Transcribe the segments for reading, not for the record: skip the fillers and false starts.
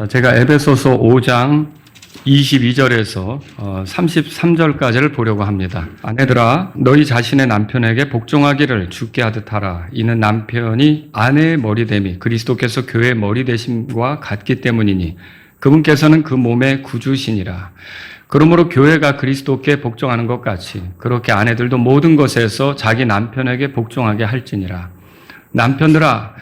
제가 에베소서 5장 22절에서 33절까지를 보려고 합니다. 아내들아, 너희 자신의 남편에게 복종하기를 주께 하듯 하라. 이는 남편이 아내의 머리됨이 그리스도께서 교회의 머리되심과 같기 때문이니 그분께서는 그 몸의 구주시니라. 그러므로 교회가 그리스도께 복종하는 것 같이 그렇게 아내들도 모든 것에서 자기 남편에게 복종하게 할지니라. 남편들아,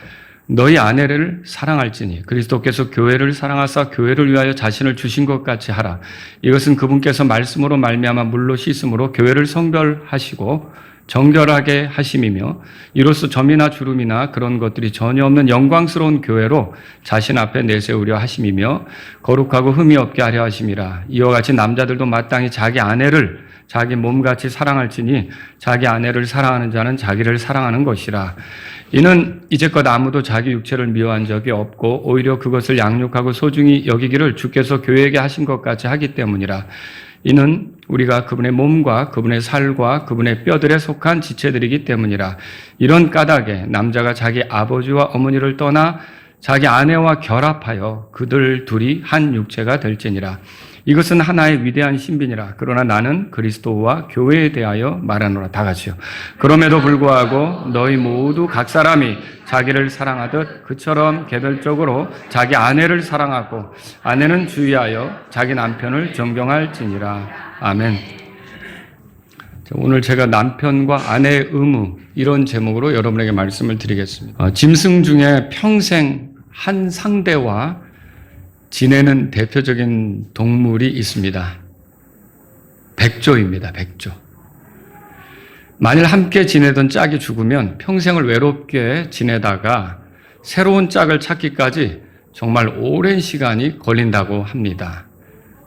너희 아내를 사랑할지니 그리스도께서 교회를 사랑하사 교회를 위하여 자신을 주신 것 같이 하라. 이것은 그분께서 말씀으로 말미암아 물로 씻음으로 교회를 성별하시고 정결하게 하심이며 이로써 점이나 주름이나 그런 것들이 전혀 없는 영광스러운 교회로 자신 앞에 내세우려 하심이며 거룩하고 흠이 없게 하려 하심이라. 이와 같이 남자들도 마땅히 자기 아내를 자기 몸같이 사랑할지니 자기 아내를 사랑하는 자는 자기를 사랑하는 것이라. 이는 이제껏 아무도 자기 육체를 미워한 적이 없고 오히려 그것을 양육하고 소중히 여기기를 주께서 교회에게 하신 것 같이 하기 때문이라. 이는 우리가 그분의 몸과 그분의 살과 그분의 뼈들에 속한 지체들이기 때문이라. 이런 까닭에 남자가 자기 아버지와 어머니를 떠나 자기 아내와 결합하여 그들 둘이 한 육체가 될지니라. 이것은 하나의 위대한 신비니라. 그러나 나는 그리스도와 교회에 대하여 말하노라. 다 같이요. 그럼에도 불구하고 너희 모두 각 사람이 자기를 사랑하듯 그처럼 개별적으로 자기 아내를 사랑하고 아내는 주의하여 자기 남편을 존경할지니라. 아멘. 오늘 제가 남편과 아내의 의무 이런 제목으로 여러분에게 말씀을 드리겠습니다. 짐승 중에 평생 한 상대와 지내는 대표적인 동물이 있습니다. 백조입니다. 백조. 만일 함께 지내던 짝이 죽으면 평생을 외롭게 지내다가 새로운 짝을 찾기까지 정말 오랜 시간이 걸린다고 합니다.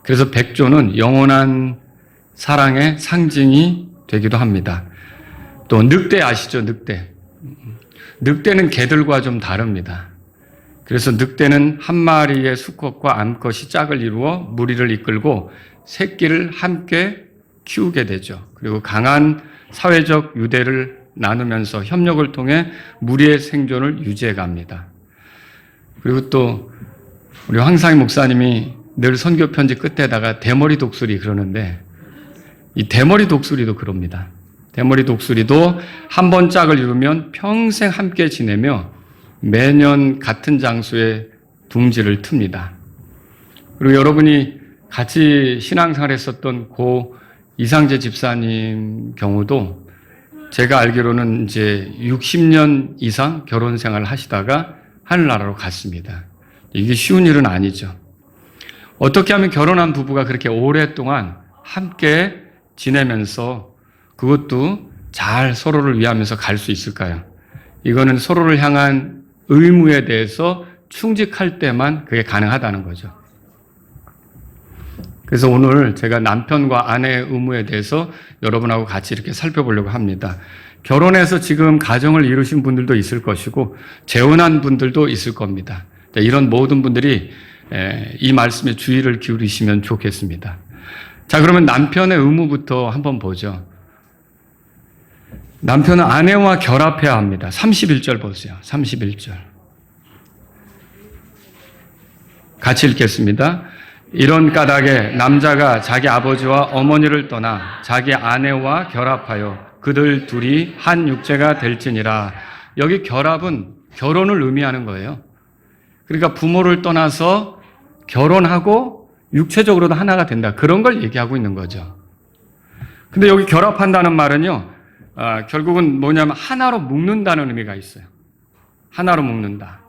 그래서 백조는 영원한 사랑의 상징이 되기도 합니다. 또 늑대 아시죠? 늑대. 늑대는 개들과 좀 다릅니다. 그래서 늑대는 한 마리의 수컷과 암컷이 짝을 이루어 무리를 이끌고 새끼를 함께 키우게 되죠. 그리고 강한 사회적 유대를 나누면서 협력을 통해 무리의 생존을 유지해 갑니다. 그리고 또 우리 황상희 목사님이 늘 선교 편지 끝에다가 대머리 독수리 그러는데 이 대머리 독수리도 그럽니다. 대머리 독수리도 한 번 짝을 이루면 평생 함께 지내며 매년 같은 장소에 둥지를 틉니다. 그리고 여러분이 같이 신앙생활 했었던 고 이상재 집사님 경우도 제가 알기로는 이제 60년 이상 결혼 생활을 하시다가 하늘나라로 갔습니다. 이게 쉬운 일은 아니죠. 어떻게 하면 결혼한 부부가 그렇게 오랫동안 함께 지내면서 그것도 잘 서로를 위하면서 갈 수 있을까요? 이거는 서로를 향한 의무에 대해서 충직할 때만 그게 가능하다는 거죠. 그래서 오늘 제가 남편과 아내의 의무에 대해서 여러분하고 같이 이렇게 살펴보려고 합니다. 결혼해서 지금 가정을 이루신 분들도 있을 것이고 재혼한 분들도 있을 겁니다. 이런 모든 분들이 이 말씀에 주의를 기울이시면 좋겠습니다. 자, 그러면 남편의 의무부터 한번 보죠. 남편은 아내와 결합해야 합니다. 31절 보세요. 31절. 같이 읽겠습니다. 이런 까닭에 남자가 자기 아버지와 어머니를 떠나 자기 아내와 결합하여 그들 둘이 한 육체가 될지니라. 여기 결합은 결혼을 의미하는 거예요. 그러니까 부모를 떠나서 결혼하고 육체적으로도 하나가 된다. 그런 걸 얘기하고 있는 거죠. 근데 여기 결합한다는 말은요. 결국은 뭐냐면 하나로 묶는다는 의미가 있어요. 하나로 묶는다.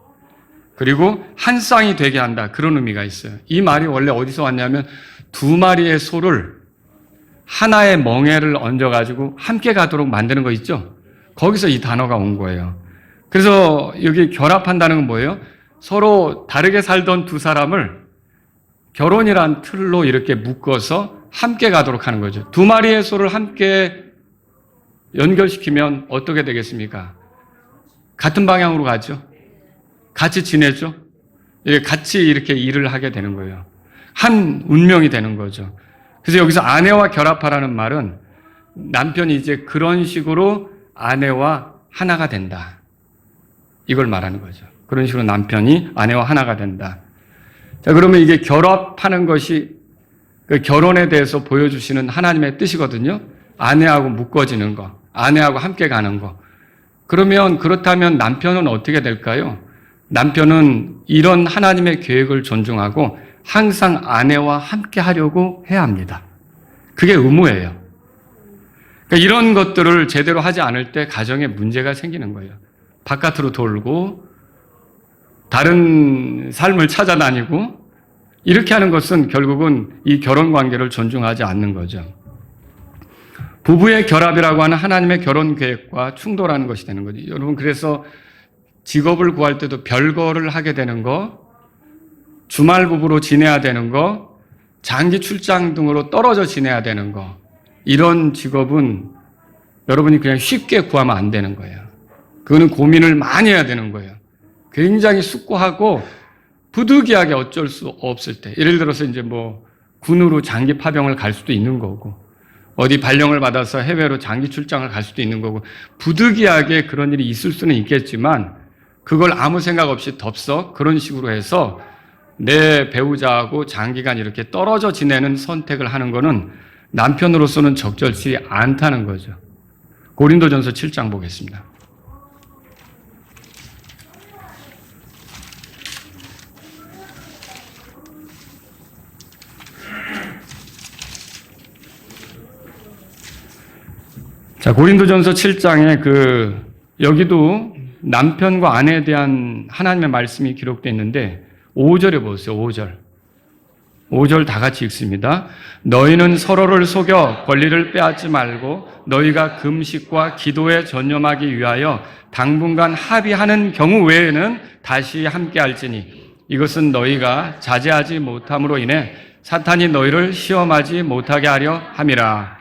그리고 한 쌍이 되게 한다. 그런 의미가 있어요. 이 말이 원래 어디서 왔냐면 두 마리의 소를 하나의 멍에를 얹어가지고 함께 가도록 만드는 거 있죠? 거기서 이 단어가 온 거예요. 그래서 여기 결합한다는 건 뭐예요? 서로 다르게 살던 두 사람을 결혼이란 틀로 이렇게 묶어서 함께 가도록 하는 거죠. 두 마리의 소를 함께 연결시키면 어떻게 되겠습니까? 같은 방향으로 가죠. 같이 지내죠. 같이 이렇게 일을 하게 되는 거예요. 한 운명이 되는 거죠. 그래서 여기서 아내와 결합하라는 말은 남편이 이제 그런 식으로 아내와 하나가 된다. 이걸 말하는 거죠. 그런 식으로 남편이 아내와 하나가 된다. 자, 그러면 이게 결합하는 것이 그 결혼에 대해서 보여주시는 하나님의 뜻이거든요. 아내하고 묶어지는 거, 아내하고 함께 가는 거. 그러면 그렇다면 남편은 어떻게 될까요? 남편은 이런 하나님의 계획을 존중하고 항상 아내와 함께 하려고 해야 합니다. 그게 의무예요. 그러니까 이런 것들을 제대로 하지 않을 때 가정에 문제가 생기는 거예요. 바깥으로 돌고 다른 삶을 찾아다니고 이렇게 하는 것은 결국은 이 결혼 관계를 존중하지 않는 거죠. 부부의 결합이라고 하는 하나님의 결혼 계획과 충돌하는 것이 되는 거죠. 여러분, 그래서 직업을 구할 때도 별거를 하게 되는 거, 주말 부부로 지내야 되는 거, 장기 출장 등으로 떨어져 지내야 되는 거, 이런 직업은 여러분이 그냥 쉽게 구하면 안 되는 거예요. 그거는 고민을 많이 해야 되는 거예요. 굉장히 숙고하고 부득이하게 어쩔 수 없을 때, 예를 들어서 이제 뭐 군으로 장기 파병을 갈 수도 있는 거고, 어디 발령을 받아서 해외로 장기 출장을 갈 수도 있는 거고, 부득이하게 그런 일이 있을 수는 있겠지만 그걸 아무 생각 없이 덥석 그런 식으로 해서 내 배우자하고 장기간 이렇게 떨어져 지내는 선택을 하는 거는 남편으로서는 적절치 않다는 거죠. 고린도전서 7장 보겠습니다. 자, 고린도전서 7장에 여기도 남편과 아내에 대한 하나님의 말씀이 기록되어 있는데 5절에 보세요. 5절 다 같이 읽습니다. 너희는 서로를 속여 권리를 빼앗지 말고 너희가 금식과 기도에 전념하기 위하여 당분간 합의하는 경우 외에는 다시 함께 할지니 이것은 너희가 자제하지 못함으로 인해 사탄이 너희를 시험하지 못하게 하려 함이라.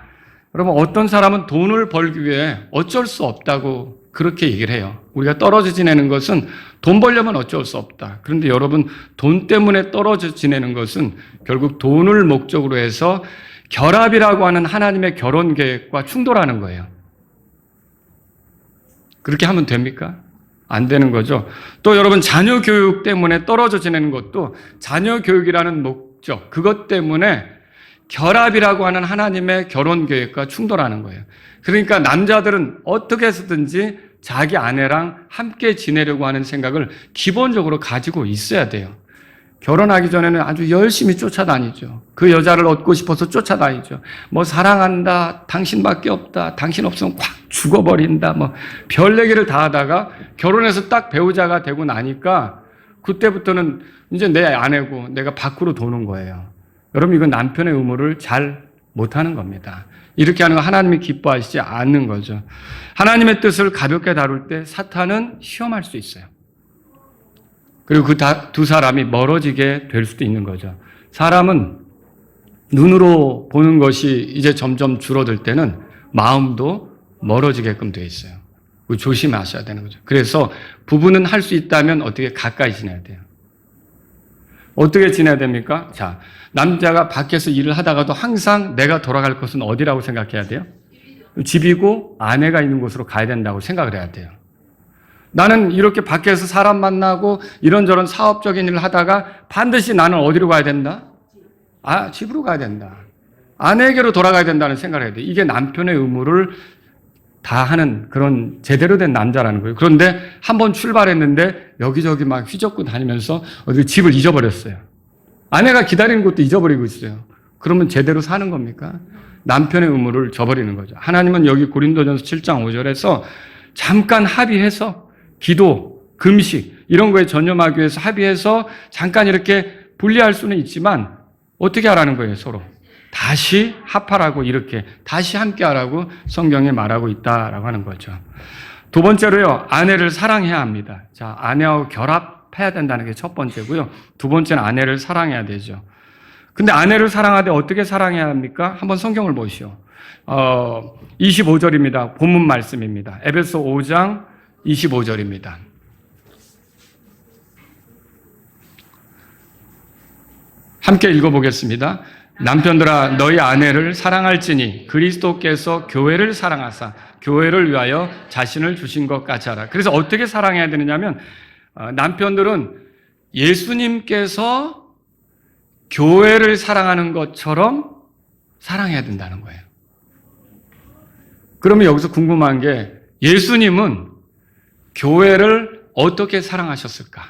여러분, 어떤 사람은 돈을 벌기 위해 어쩔 수 없다고 그렇게 얘기를 해요. 우리가 떨어져 지내는 것은 돈 벌려면 어쩔 수 없다. 그런데 여러분, 돈 때문에 떨어져 지내는 것은 결국 돈을 목적으로 해서 결합이라고 하는 하나님의 결혼 계획과 충돌하는 거예요. 그렇게 하면 됩니까? 안 되는 거죠. 또 여러분, 자녀 교육 때문에 떨어져 지내는 것도 자녀 교육이라는 목적, 그것 때문에 결합이라고 하는 하나님의 결혼 계획과 충돌하는 거예요. 그러니까 남자들은 어떻게 해서든지 자기 아내랑 함께 지내려고 하는 생각을 기본적으로 가지고 있어야 돼요. 결혼하기 전에는 아주 열심히 쫓아다니죠. 그 여자를 얻고 싶어서 쫓아다니죠. 뭐 사랑한다, 당신밖에 없다, 당신 없으면 확 죽어버린다, 뭐 별 얘기를 다 하다가 결혼해서 딱 배우자가 되고 나니까 그때부터는 이제 내 아내고 내가 밖으로 도는 거예요. 여러분, 이건 남편의 의무를 잘 못하는 겁니다. 이렇게 하는 거 하나님이 기뻐하시지 않는 거죠. 하나님의 뜻을 가볍게 다룰 때 사탄은 시험할 수 있어요. 그리고 그 두 사람이 멀어지게 될 수도 있는 거죠. 사람은 눈으로 보는 것이 이제 점점 줄어들 때는 마음도 멀어지게끔 되어 있어요. 조심하셔야 되는 거죠. 그래서 부부는 할 수 있다면 어떻게 가까이 지내야 돼요. 어떻게 지내야 됩니까? 자, 남자가 밖에서 일을 하다가도 항상 내가 돌아갈 곳은 어디라고 생각해야 돼요? 집이고 아내가 있는 곳으로 가야 된다고 생각을 해야 돼요. 나는 이렇게 밖에서 사람 만나고 이런저런 사업적인 일을 하다가 반드시 나는 어디로 가야 된다? 집으로 가야 된다. 아내에게로 돌아가야 된다는 생각을 해야 돼. 이게 남편의 의무를 다 하는 그런 제대로 된 남자라는 거예요. 그런데 한번 출발했는데 여기저기 막 휘젓고 다니면서 어디 집을 잊어버렸어요. 아내가 기다리는 것도 잊어버리고 있어요. 그러면 제대로 사는 겁니까? 남편의 의무를 저버리는 거죠. 하나님은 여기 고린도전서 7장 5절에서 잠깐 합의해서 기도, 금식 이런 거에 전념하기 위해서 합의해서 잠깐 이렇게 분리할 수는 있지만 어떻게 하라는 거예요, 서로? 다시 합하라고, 이렇게 다시 함께 하라고 성경에 말하고 있다라고 하는 거죠. 두 번째로요, 아내를 사랑해야 합니다. 자, 아내하고 결합해야 된다는 게 첫 번째고요. 두 번째는 아내를 사랑해야 되죠. 근데 아내를 사랑하되 어떻게 사랑해야 합니까? 한번 성경을 보시오. 25절입니다. 본문 말씀입니다. 에베소 5장 25절입니다. 함께 읽어보겠습니다. 남편들아, 너희 아내를 사랑할지니 그리스도께서 교회를 사랑하사 교회를 위하여 자신을 주신 것 같이 하라. 그래서 어떻게 사랑해야 되느냐면 남편들은 예수님께서 교회를 사랑하는 것처럼 사랑해야 된다는 거예요. 그러면 여기서 궁금한 게 예수님은 교회를 어떻게 사랑하셨을까?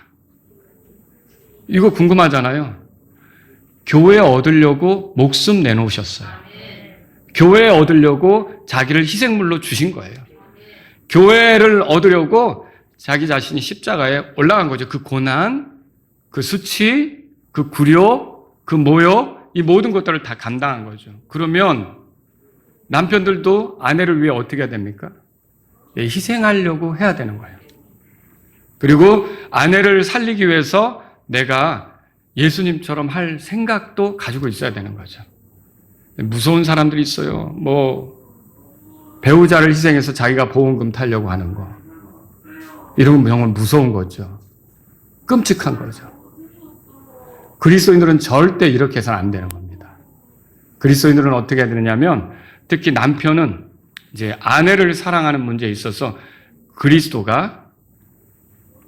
이거 궁금하잖아요. 교회 얻으려고 목숨 내놓으셨어요. 교회 얻으려고 자기를 희생물로 주신 거예요. 교회를 얻으려고 자기 자신이 십자가에 올라간 거죠. 그 고난, 그 수치, 그 굴욕, 그 모욕, 이 모든 것들을 다 감당한 거죠. 그러면 남편들도 아내를 위해 어떻게 해야 됩니까? 희생하려고 해야 되는 거예요. 그리고 아내를 살리기 위해서 내가 예수님처럼 할 생각도 가지고 있어야 되는 거죠. 무서운 사람들이 있어요. 배우자를 희생해서 자기가 보험금 타려고 하는 거. 이런 건 정말 무서운 거죠. 끔찍한 거죠. 그리스도인들은 절대 이렇게 해서는 안 되는 겁니다. 그리스도인들은 어떻게 해야 되느냐면 특히 남편은 이제 아내를 사랑하는 문제에 있어서 그리스도가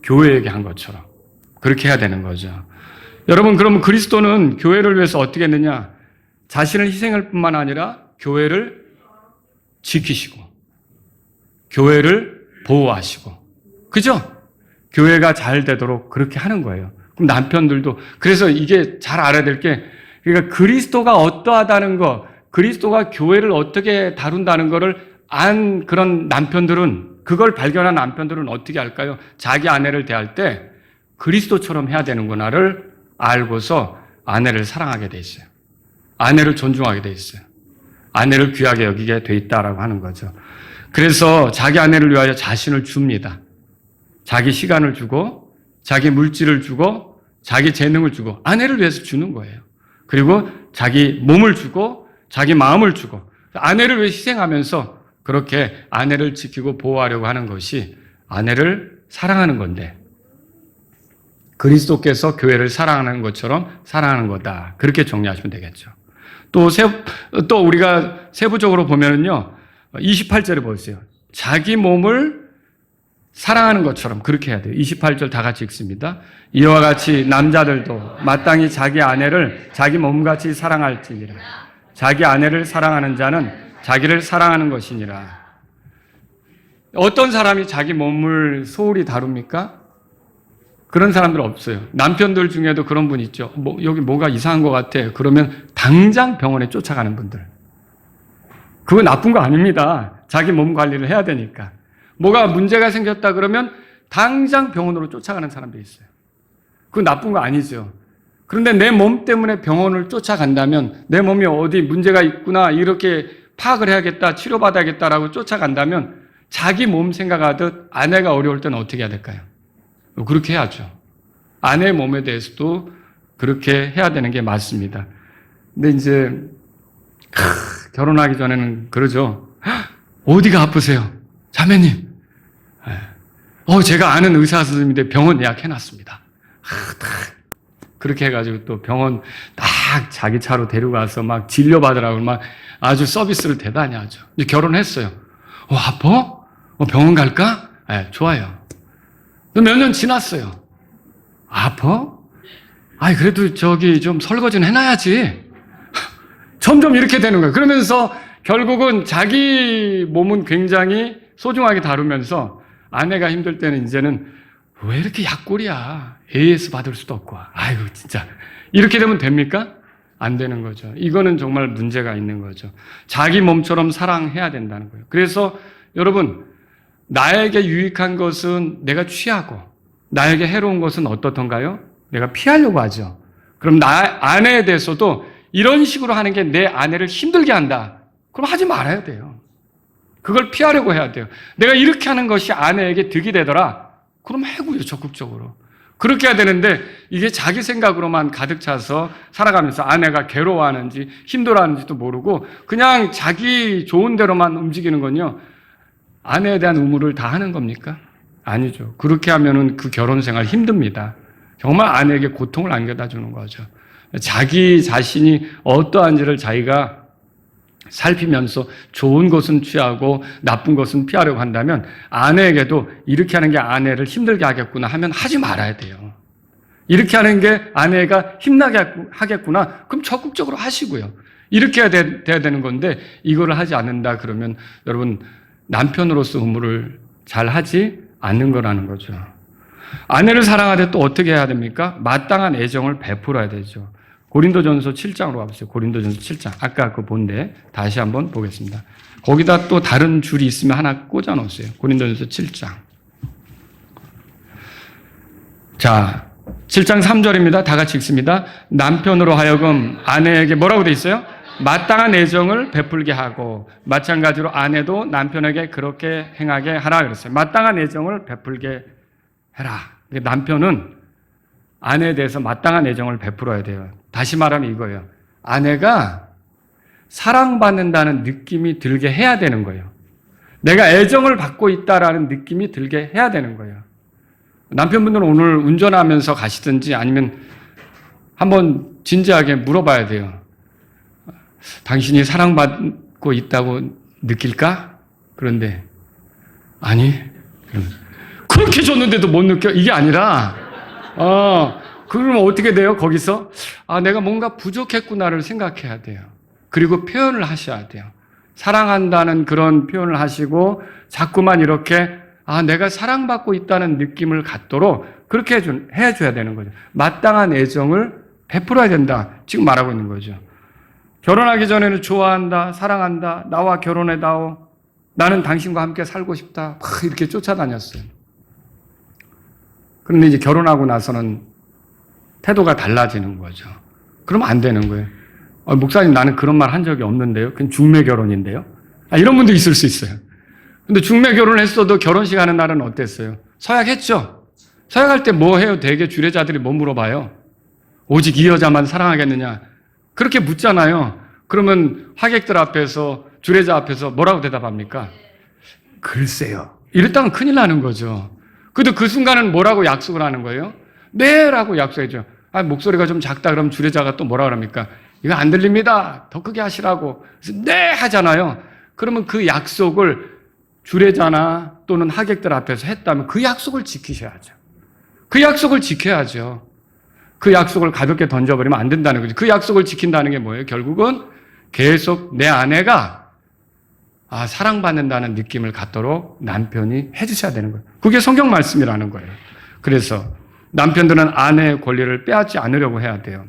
교회에게 한 것처럼 그렇게 해야 되는 거죠. 여러분, 그러면 그리스도는 교회를 위해서 어떻게 했느냐? 자신을 희생할 뿐만 아니라 교회를 지키시고 교회를 보호하시고, 그죠? 교회가 잘 되도록 그렇게 하는 거예요. 그럼 남편들도, 그래서 이게 잘 알아야 될 게, 그러니까 그리스도가 어떠하다는 거, 그리스도가 교회를 어떻게 다룬다는 거를 안 그런 남편들은, 그걸 발견한 남편들은 어떻게 할까요? 자기 아내를 대할 때 그리스도처럼 해야 되는구나를 알고서 아내를 사랑하게 돼 있어요. 아내를 존중하게 돼 있어요. 아내를 귀하게 여기게 돼 있다라고 하는 거죠. 그래서 자기 아내를 위하여 자신을 줍니다. 자기 시간을 주고, 자기 물질을 주고, 자기 재능을 주고, 아내를 위해서 주는 거예요. 그리고 자기 몸을 주고, 자기 마음을 주고, 아내를 위해 희생하면서 그렇게 아내를 지키고 보호하려고 하는 것이 아내를 사랑하는 건데, 그리스도께서 교회를 사랑하는 것처럼 사랑하는 거다. 그렇게 정리하시면 되겠죠. 또 우리가 세부적으로 보면은요, 28절에 보세요. 자기 몸을 사랑하는 것처럼 그렇게 해야 돼요. 28절 다 같이 읽습니다. 이와 같이 남자들도 마땅히 자기 아내를 자기 몸같이 사랑할지니라. 자기 아내를 사랑하는 자는 자기를 사랑하는 것이니라. 어떤 사람이 자기 몸을 소홀히 다룹니까? 그런 사람들 없어요. 남편들 중에도 그런 분 있죠. 여기 뭐가 이상한 것 같아. 그러면 당장 병원에 쫓아가는 분들. 그거 나쁜 거 아닙니다. 자기 몸 관리를 해야 되니까. 뭐가 문제가 생겼다 그러면 당장 병원으로 쫓아가는 사람들이 있어요. 그거 나쁜 거 아니죠. 그런데 내 몸 때문에 병원을 쫓아간다면, 내 몸이 어디 문제가 있구나 이렇게 파악을 해야겠다, 치료받아야겠다라고 쫓아간다면 자기 몸 생각하듯 아내가 어려울 때는 어떻게 해야 될까요? 그렇게 해야죠. 아내 몸에 대해서도 그렇게 해야 되는 게 맞습니다. 근데 이제 결혼하기 전에는 그러죠. 어디가 아프세요? 자매님. 제가 아는 의사 선생님인데 병원 예약해놨습니다. 그렇게 해가지고 또 병원 딱 자기 차로 데려가서 막 진료받으라고 막 아주 서비스를 대단히 하죠. 이제 결혼했어요. 아파? 병원 갈까? 좋아요. 몇 년 지났어요. 아파? 그래도 좀 설거지는 해놔야지. 점점 이렇게 되는 거예요. 그러면서 결국은 자기 몸은 굉장히 소중하게 다루면서 아내가 힘들 때는 이제는 왜 이렇게 약골이야. AS 받을 수도 없고. 아이고, 진짜. 이렇게 되면 됩니까? 안 되는 거죠. 이거는 정말 문제가 있는 거죠. 자기 몸처럼 사랑해야 된다는 거예요. 그래서 여러분, 나에게 유익한 것은 내가 취하고 나에게 해로운 것은 어떻던가요? 내가 피하려고 하죠. 그럼 나 아내에 대해서도 이런 식으로 하는 게 내 아내를 힘들게 한다. 그럼 하지 말아야 돼요. 그걸 피하려고 해야 돼요. 내가 이렇게 하는 것이 아내에게 득이 되더라. 그럼 해고요, 적극적으로. 그렇게 해야 되는데 이게 자기 생각으로만 가득 차서 살아가면서 아내가 괴로워하는지 힘들어하는지도 모르고 그냥 자기 좋은 대로만 움직이는 건요, 아내에 대한 의무를 다 하는 겁니까? 아니죠. 그렇게 하면은 그 결혼 생활 힘듭니다. 정말 아내에게 고통을 안겨다 주는 거죠. 자기 자신이 어떠한지를 자기가 살피면서 좋은 것은 취하고 나쁜 것은 피하려고 한다면 아내에게도 이렇게 하는 게 아내를 힘들게 하겠구나 하면 하지 말아야 돼요. 이렇게 하는 게 아내가 힘나게 하겠구나. 그럼 적극적으로 하시고요. 이렇게 돼야 되는 건데 이거를 하지 않는다 그러면 여러분 남편으로서 의무를 잘 하지 않는 거라는 거죠. 아내를 사랑하되 또 어떻게 해야 됩니까? 마땅한 애정을 베풀어야 되죠. 고린도전서 7장으로 가보세요. 고린도전서 7장. 아까 그 본데 다시 한번 보겠습니다. 거기다 또 다른 줄이 있으면 하나 꽂아 놓으세요. 고린도전서 7장. 자, 7장 3절입니다. 다 같이 읽습니다. 남편으로 하여금 아내에게 뭐라고 돼 있어요? 마땅한 애정을 베풀게 하고 마찬가지로 아내도 남편에게 그렇게 행하게 하라 그랬어요. 마땅한 애정을 베풀게 해라. 남편은 아내에 대해서 마땅한 애정을 베풀어야 돼요. 다시 말하면 이거예요. 아내가 사랑받는다는 느낌이 들게 해야 되는 거예요. 내가 애정을 받고 있다라는 느낌이 들게 해야 되는 거예요. 남편분들은 오늘 운전하면서 가시든지 아니면 한번 진지하게 물어봐야 돼요. 당신이 사랑받고 있다고 느낄까? 그런데 아니, 그렇게 줬는데도 못 느껴? 이게 아니라 그러면 어떻게 돼요? 거기서 내가 뭔가 부족했구나를 생각해야 돼요. 그리고 표현을 하셔야 돼요. 사랑한다는 그런 표현을 하시고 자꾸만 이렇게 내가 사랑받고 있다는 느낌을 갖도록 그렇게 해줘야 되는 거죠. 마땅한 애정을 베풀어야 된다. 지금 말하고 있는 거죠. 결혼하기 전에는 좋아한다, 사랑한다, 나와 결혼해다오, 나는 당신과 함께 살고 싶다, 막 이렇게 쫓아다녔어요. 그런데 이제 결혼하고 나서는 태도가 달라지는 거죠. 그러면 안 되는 거예요. 목사님, 나는 그런 말 한 적이 없는데요. 그건 중매 결혼인데요. 이런 분도 있을 수 있어요. 근데 중매 결혼을 했어도 결혼식 하는 날은 어땠어요? 서약했죠? 서약할 때 뭐 해요? 대개 주례자들이 뭐 물어봐요? 오직 이 여자만 사랑하겠느냐? 그렇게 묻잖아요. 그러면 하객들 앞에서, 주례자 앞에서 뭐라고 대답합니까? 글쎄요. 이랬다면 큰일 나는 거죠. 그래도 그 순간은 뭐라고 약속을 하는 거예요? 네! 라고 약속해줘. 목소리가 좀 작다 그러면 주례자가 또 뭐라 그럽니까? 이거 안 들립니다. 더 크게 하시라고. 그래서 네! 하잖아요. 그러면 그 약속을 주례자나 또는 하객들 앞에서 했다면 그 약속을 지키셔야죠. 그 약속을 지켜야죠. 그 약속을 가볍게 던져버리면 안 된다는 거죠. 그 약속을 지킨다는 게 뭐예요? 결국은 계속 내 아내가 사랑받는다는 느낌을 갖도록 남편이 해주셔야 되는 거예요. 그게 성경 말씀이라는 거예요. 그래서 남편들은 아내의 권리를 빼앗지 않으려고 해야 돼요.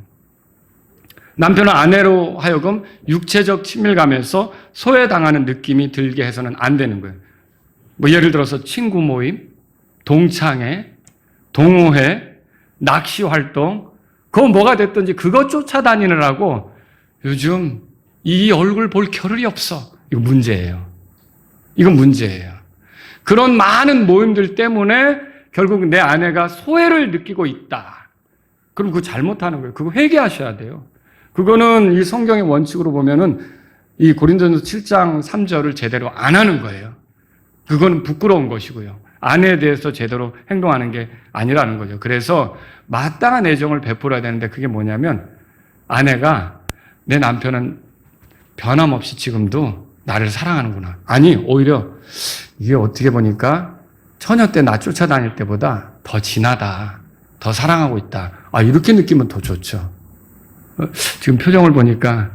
남편은 아내로 하여금 육체적 친밀감에서 소외당하는 느낌이 들게 해서는 안 되는 거예요. 예를 들어서 친구 모임, 동창회, 동호회, 낚시 활동, 그거 뭐가 됐든지 그거 쫓아다니느라고 요즘 이 얼굴 볼 겨를이 없어. 이거 문제예요. 이건 문제예요. 그런 많은 모임들 때문에 결국 내 아내가 소외를 느끼고 있다. 그럼 그거 잘못하는 거예요. 그거 회개하셔야 돼요. 그거는 이 성경의 원칙으로 보면은 이 고린도전서 7장 3절을 제대로 안 하는 거예요. 그거는 부끄러운 것이고요. 아내에 대해서 제대로 행동하는 게 아니라는 거죠. 그래서 마땅한 애정을 베풀어야 되는데 그게 뭐냐면 아내가 내 남편은 변함없이 지금도 나를 사랑하는구나. 아니, 오히려 이게 어떻게 보니까 처녀 때 나 쫓아다닐 때보다 더 진하다. 더 사랑하고 있다. 이렇게 느끼면 더 좋죠. 지금 표정을 보니까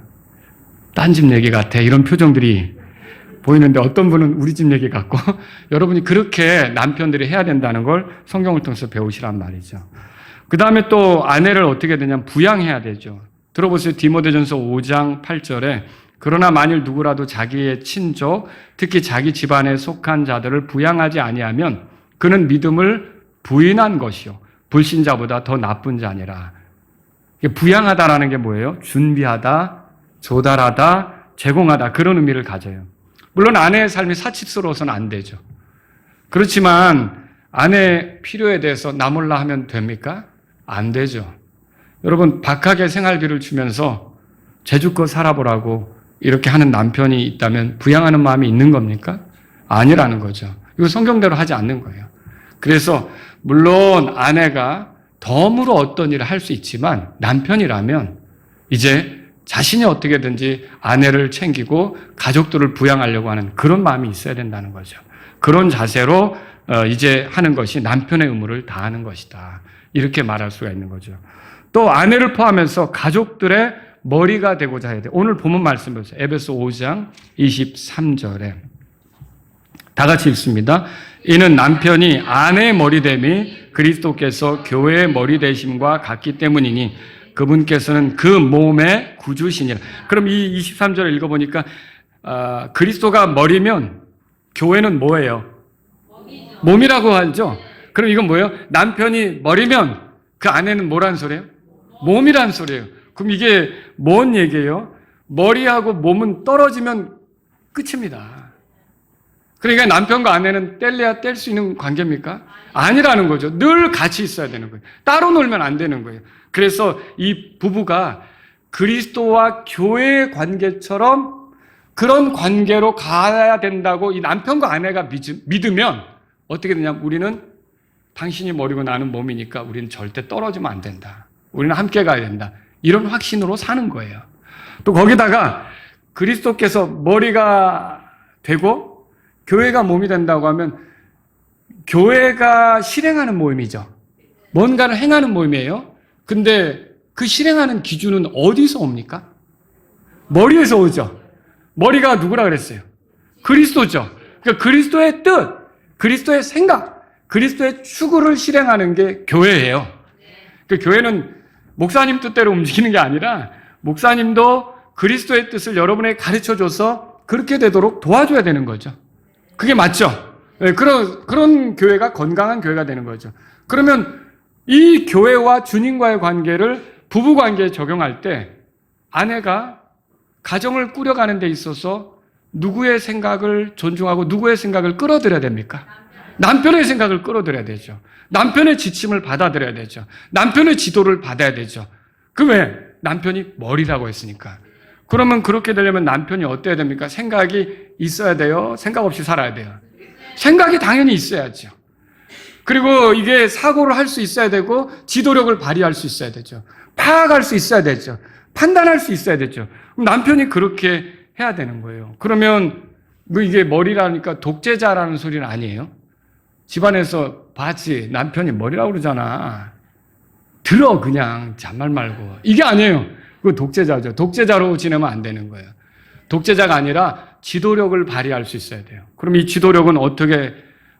딴 집 얘기 같아. 이런 표정들이 보이는데 어떤 분은 우리 집 얘기 같고 여러분이 그렇게 남편들이 해야 된다는 걸 성경을 통해서 배우시란 말이죠. 그 다음에 또 아내를 어떻게 되냐면 부양해야 되죠. 들어보세요. 디모데전서 5장 8절에 그러나 만일 누구라도 자기의 친족, 특히 자기 집안에 속한 자들을 부양하지 아니하면 그는 믿음을 부인한 것이요 불신자보다 더 나쁜 자니라. 부양하다라는 게 뭐예요? 준비하다, 조달하다, 제공하다 그런 의미를 가져요. 물론 아내의 삶이 사치스러워서는 안 되죠. 그렇지만 아내의 필요에 대해서 나 몰라 하면 됩니까? 안 되죠. 여러분 박하게 생활비를 주면서 제주껏 살아보라고 이렇게 하는 남편이 있다면 부양하는 마음이 있는 겁니까? 아니라는 거죠. 이거 성경대로 하지 않는 거예요. 그래서 물론 아내가 덤으로 어떤 일을 할 수 있지만 남편이라면 이제 자신이 어떻게든지 아내를 챙기고 가족들을 부양하려고 하는 그런 마음이 있어야 된다는 거죠. 그런 자세로 이제 하는 것이 남편의 의무를 다하는 것이다. 이렇게 말할 수가 있는 거죠. 또 아내를 포함해서 가족들의 머리가 되고자 해야 돼요. 오늘 본문 말씀 보세요. 에베소 5장 23절에 다 같이 읽습니다. 이는 남편이 아내의 머리됨이 그리스도께서 교회의 머리 되심과 같기 때문이니 그분께서는 그 몸의 구주시니라. 그럼 이 23절을 읽어보니까 그리스도가 머리면 교회는 뭐예요? 몸이라고 하죠. 그럼 이건 뭐예요? 남편이 머리면 그 아내는 뭐란 소리예요? 몸이란 소리예요. 그럼 이게 뭔 얘기예요? 머리하고 몸은 떨어지면 끝입니다. 그러니까 남편과 아내는 뗄래야 뗄 수 있는 관계입니까? 아니라는 거죠. 늘 같이 있어야 되는 거예요. 따로 놀면 안 되는 거예요. 그래서 이 부부가 그리스도와 교회의 관계처럼 그런 관계로 가야 된다고 이 남편과 아내가 믿으면 어떻게 되냐면 우리는 당신이 머리고 나는 몸이니까 우리는 절대 떨어지면 안 된다. 우리는 함께 가야 된다. 이런 확신으로 사는 거예요. 또 거기다가 그리스도께서 머리가 되고 교회가 몸이 된다고 하면 교회가 실행하는 모임이죠. 뭔가를 행하는 모임이에요. 근데 그 실행하는 기준은 어디서 옵니까? 머리에서 오죠. 머리가 누구라 그랬어요? 그리스도죠. 그러니까 그리스도의 뜻, 그리스도의 생각, 그리스도의 추구를 실행하는 게 교회예요. 그러니까 교회는 목사님 뜻대로 움직이는 게 아니라 목사님도 그리스도의 뜻을 여러분에게 가르쳐줘서 그렇게 되도록 도와줘야 되는 거죠. 그게 맞죠? 네, 그런 교회가 건강한 교회가 되는 거죠. 그러면 이 교회와 주님과의 관계를 부부 관계에 적용할 때 아내가 가정을 꾸려가는 데 있어서 누구의 생각을 존중하고 누구의 생각을 끌어들여야 됩니까? 남편의 생각을 끌어들여야 되죠. 남편의 지침을 받아들여야 되죠. 남편의 지도를 받아야 되죠. 그 왜? 남편이 머리라고 했으니까. 그러면 그렇게 되려면 남편이 어때야 됩니까? 생각이 있어야 돼요? 생각 없이 살아야 돼요? 생각이 당연히 있어야죠. 그리고 이게 사고를 할 수 있어야 되고 지도력을 발휘할 수 있어야 되죠. 파악할 수 있어야 되죠. 판단할 수 있어야 되죠. 그럼 남편이 그렇게 해야 되는 거예요. 그러면 뭐 이게 머리라니까 독재자라는 소리는 아니에요. 집안에서 봤지 남편이 머리라고 그러잖아. 들어 그냥 잔말 말고. 이게 아니에요. 그거 독재자죠. 독재자로 지내면 안 되는 거예요. 독재자가 아니라 지도력을 발휘할 수 있어야 돼요. 그럼 이 지도력은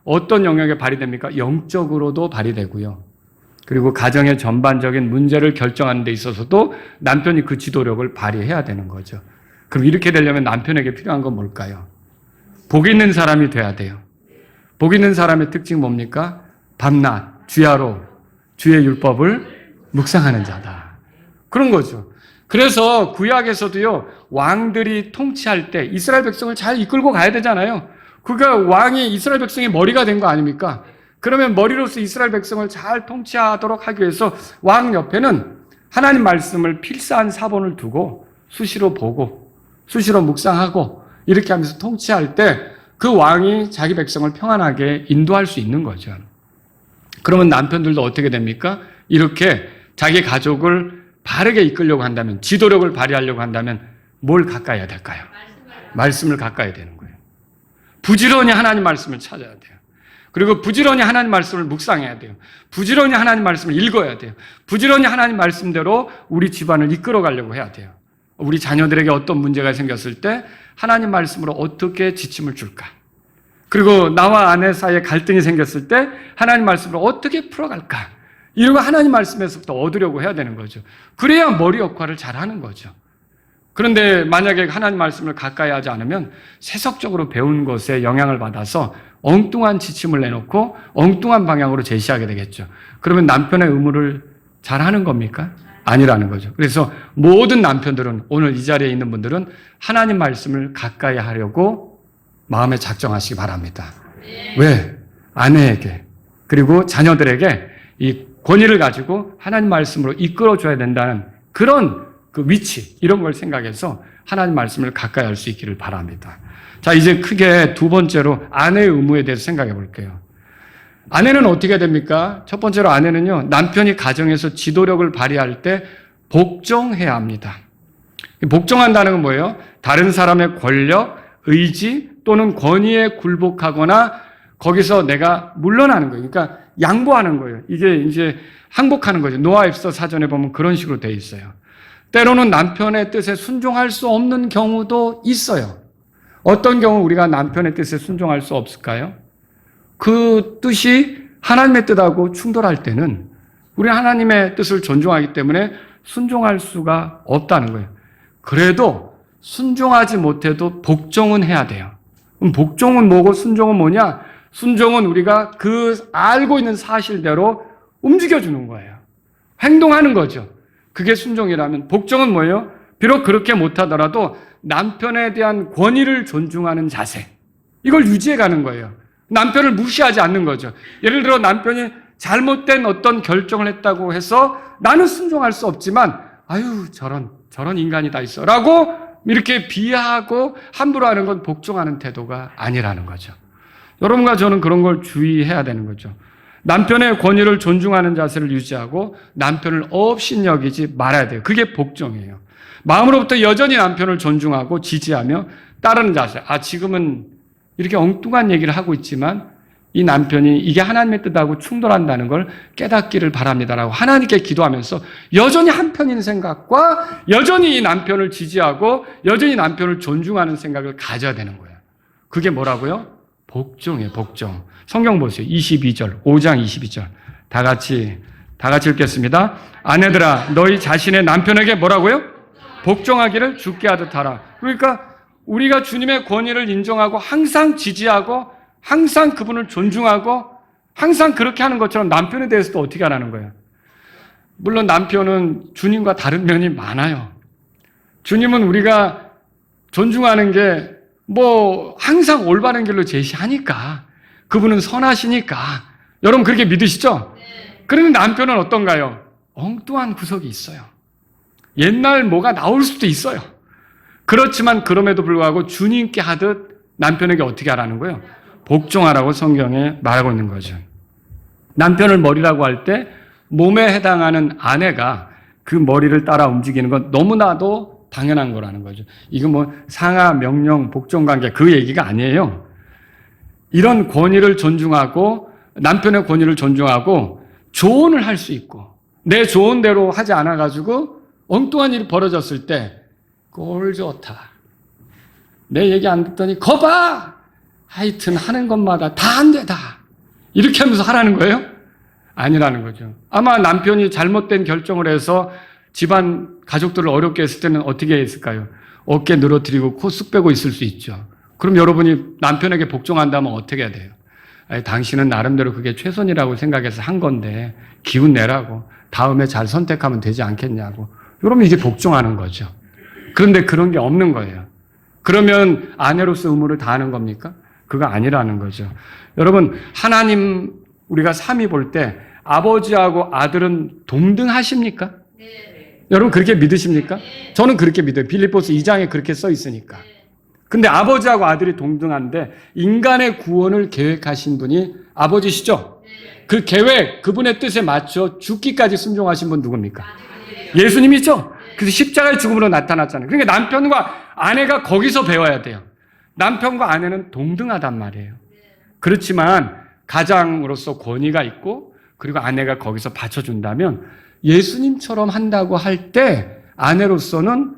어떤 영역에 발휘됩니까? 영적으로도 발휘되고요. 그리고 가정의 전반적인 문제를 결정하는 데 있어서도 남편이 그 지도력을 발휘해야 되는 거죠. 그럼 이렇게 되려면 남편에게 필요한 건 뭘까요? 복 있는 사람이 돼야 돼요. 복 있는 사람의 특징 뭡니까? 밤낮 주야로 주의 율법을 묵상하는 자다. 그런 거죠. 그래서 구약에서도요, 왕들이 통치할 때 이스라엘 백성을 잘 이끌고 가야 되잖아요. 그러니까 왕이 이스라엘 백성의 머리가 된 거 아닙니까? 그러면 머리로서 이스라엘 백성을 잘 통치하도록 하기 위해서 왕 옆에는 하나님 말씀을 필사한 사본을 두고 수시로 보고 수시로 묵상하고 이렇게 하면서 통치할 때 그 왕이 자기 백성을 평안하게 인도할 수 있는 거죠. 그러면 남편들도 어떻게 됩니까? 이렇게 자기 가족을 바르게 이끌려고 한다면, 지도력을 발휘하려고 한다면 뭘 가까이 해야 될까요? 말씀을 가까이 되는 거예요. 부지런히 하나님 말씀을 찾아야 돼요. 그리고 부지런히 하나님 말씀을 묵상해야 돼요. 부지런히 하나님 말씀을 읽어야 돼요. 부지런히 하나님 말씀대로 우리 집안을 이끌어 가려고 해야 돼요. 우리 자녀들에게 어떤 문제가 생겼을 때 하나님 말씀으로 어떻게 지침을 줄까? 그리고 나와 아내 사이에 갈등이 생겼을 때 하나님 말씀으로 어떻게 풀어갈까? 이런 거 하나님 말씀에서부터 얻으려고 해야 되는 거죠. 그래야 머리 역할을 잘하는 거죠. 그런데 만약에 하나님 말씀을 가까이 하지 않으면 세속적으로 배운 것에 영향을 받아서 엉뚱한 지침을 내놓고 엉뚱한 방향으로 제시하게 되겠죠. 그러면 남편의 의무를 잘하는 겁니까? 아니라는 거죠. 그래서 모든 남편들은, 오늘 이 자리에 있는 분들은 하나님 말씀을 가까이 하려고 마음에 작정하시기 바랍니다. 왜? 아내에게 그리고 자녀들에게 이 권위를 가지고 하나님 말씀으로 이끌어줘야 된다는 그런 그 위치, 이런 걸 생각해서 하나님 말씀을 가까이 할 수 있기를 바랍니다. 자, 이제 크게 두 번째로 아내의 의무에 대해서 생각해 볼게요. 아내는 어떻게 됩니까? 첫 번째로 아내는요, 남편이 가정에서 지도력을 발휘할 때 복종해야 합니다. 복종한다는 건 뭐예요? 다른 사람의 권력, 의지 또는 권위에 굴복하거나 거기서 내가 물러나는 거예요. 그러니까 양보하는 거예요. 이게 이제 항복하는 거죠. 노아입서 사전에 보면 그런 식으로 돼 있어요. 때로는 남편의 뜻에 순종할 수 없는 경우도 있어요. 어떤 경우 우리가 남편의 뜻에 순종할 수 없을까요? 그 뜻이 하나님의 뜻하고 충돌할 때는 우리는 하나님의 뜻을 존중하기 때문에 순종할 수가 없다는 거예요. 그래도 순종하지 못해도 복종은 해야 돼요. 그럼 복종은 뭐고 순종은 뭐냐? 순종은 우리가 그 알고 있는 사실대로 움직여주는 거예요. 행동하는 거죠. 그게 순종이라면 복종은 뭐예요? 비록 그렇게 못하더라도 남편에 대한 권위를 존중하는 자세. 이걸 유지해가는 거예요. 남편을 무시하지 않는 거죠. 예를 들어 남편이 잘못된 어떤 결정을 했다고 해서 나는 순종할 수 없지만 아유 저런 인간이 다 있어 라고 이렇게 비하하고 함부로 하는 건 복종하는 태도가 아니라는 거죠. 여러분과 저는 그런 걸 주의해야 되는 거죠. 남편의 권위를 존중하는 자세를 유지하고 남편을 업신여기지 말아야 돼요. 그게 복종이에요. 마음으로부터 여전히 남편을 존중하고 지지하며 따르는 자세. 지금은 이렇게 엉뚱한 얘기를 하고 있지만 이 남편이 이게 하나님의 뜻하고 충돌한다는 걸 깨닫기를 바랍니다라고 하나님께 기도하면서 여전히 한편인 생각과 여전히 이 남편을 지지하고 여전히 남편을 존중하는 생각을 가져야 되는 거예요. 그게 뭐라고요? 복종이에요. 복종. 성경 보세요. 22절, 5장 22절. 다 같이 읽겠습니다. 아내들아 너희 자신의 남편에게 뭐라고요? 복종하기를 주께 하듯 하라. 그러니까 우리가 주님의 권위를 인정하고 항상 지지하고 항상 그분을 존중하고 항상 그렇게 하는 것처럼 남편에 대해서도 어떻게 하라는 거예요? 물론 남편은 주님과 다른 면이 많아요. 주님은 우리가 존중하는 게 항상 올바른 길로 제시하니까 그분은 선하시니까 여러분 그렇게 믿으시죠? 그런데 남편은 어떤가요? 엉뚱한 구석이 있어요. 옛날 뭐가 나올 수도 있어요. 그렇지만 그럼에도 불구하고 주님께 하듯 남편에게 어떻게 하라는 거예요? 복종하라고 성경에 말하고 있는 거죠. 남편을 머리라고 할 때 몸에 해당하는 아내가 그 머리를 따라 움직이는 건 너무나도 당연한 거라는 거죠. 이거 상하, 명령, 복종 관계 그 얘기가 아니에요. 이런 권위를 존중하고 남편의 권위를 존중하고 조언을 할 수 있고 내 조언대로 하지 않아가지고 엉뚱한 일이 벌어졌을 때 꼴 좋다. 내 얘기 안 듣더니 거봐! 하여튼 하는 것마다 다 안 되다. 이렇게 하면서 하라는 거예요? 아니라는 거죠. 아마 남편이 잘못된 결정을 해서 집안 가족들을 어렵게 했을 때는 어떻게 했을까요? 어깨 늘어뜨리고 코 쑥 빼고 있을 수 있죠. 그럼 여러분이 남편에게 복종한다면 어떻게 해야 돼요? 당신은 나름대로 그게 최선이라고 생각해서 한 건데 기운 내라고 다음에 잘 선택하면 되지 않겠냐고. 여러분 이게 복종하는 거죠. 그런데 그런 게 없는 거예요. 그러면 아내로서 의무를 다하는 겁니까? 그거 아니라는 거죠. 여러분 하나님 우리가 삼위 볼 때 아버지하고 아들은 동등하십니까? 네. 여러분 그렇게 믿으십니까? 네. 저는 그렇게 믿어요. 빌립보서 2장에 그렇게 써 있으니까. 근데 아버지하고 아들이 동등한데 인간의 구원을 계획하신 분이 아버지시죠? 네. 그 계획, 그분의 뜻에 맞춰 죽기까지 순종하신 분 누굽니까? 예수님이죠? 그래서 십자가의 죽음으로 나타났잖아요. 그러니까 남편과 아내가 거기서 배워야 돼요. 남편과 아내는 동등하단 말이에요. 그렇지만 가장으로서 권위가 있고 그리고 아내가 거기서 받쳐준다면 예수님처럼 한다고 할 때 아내로서는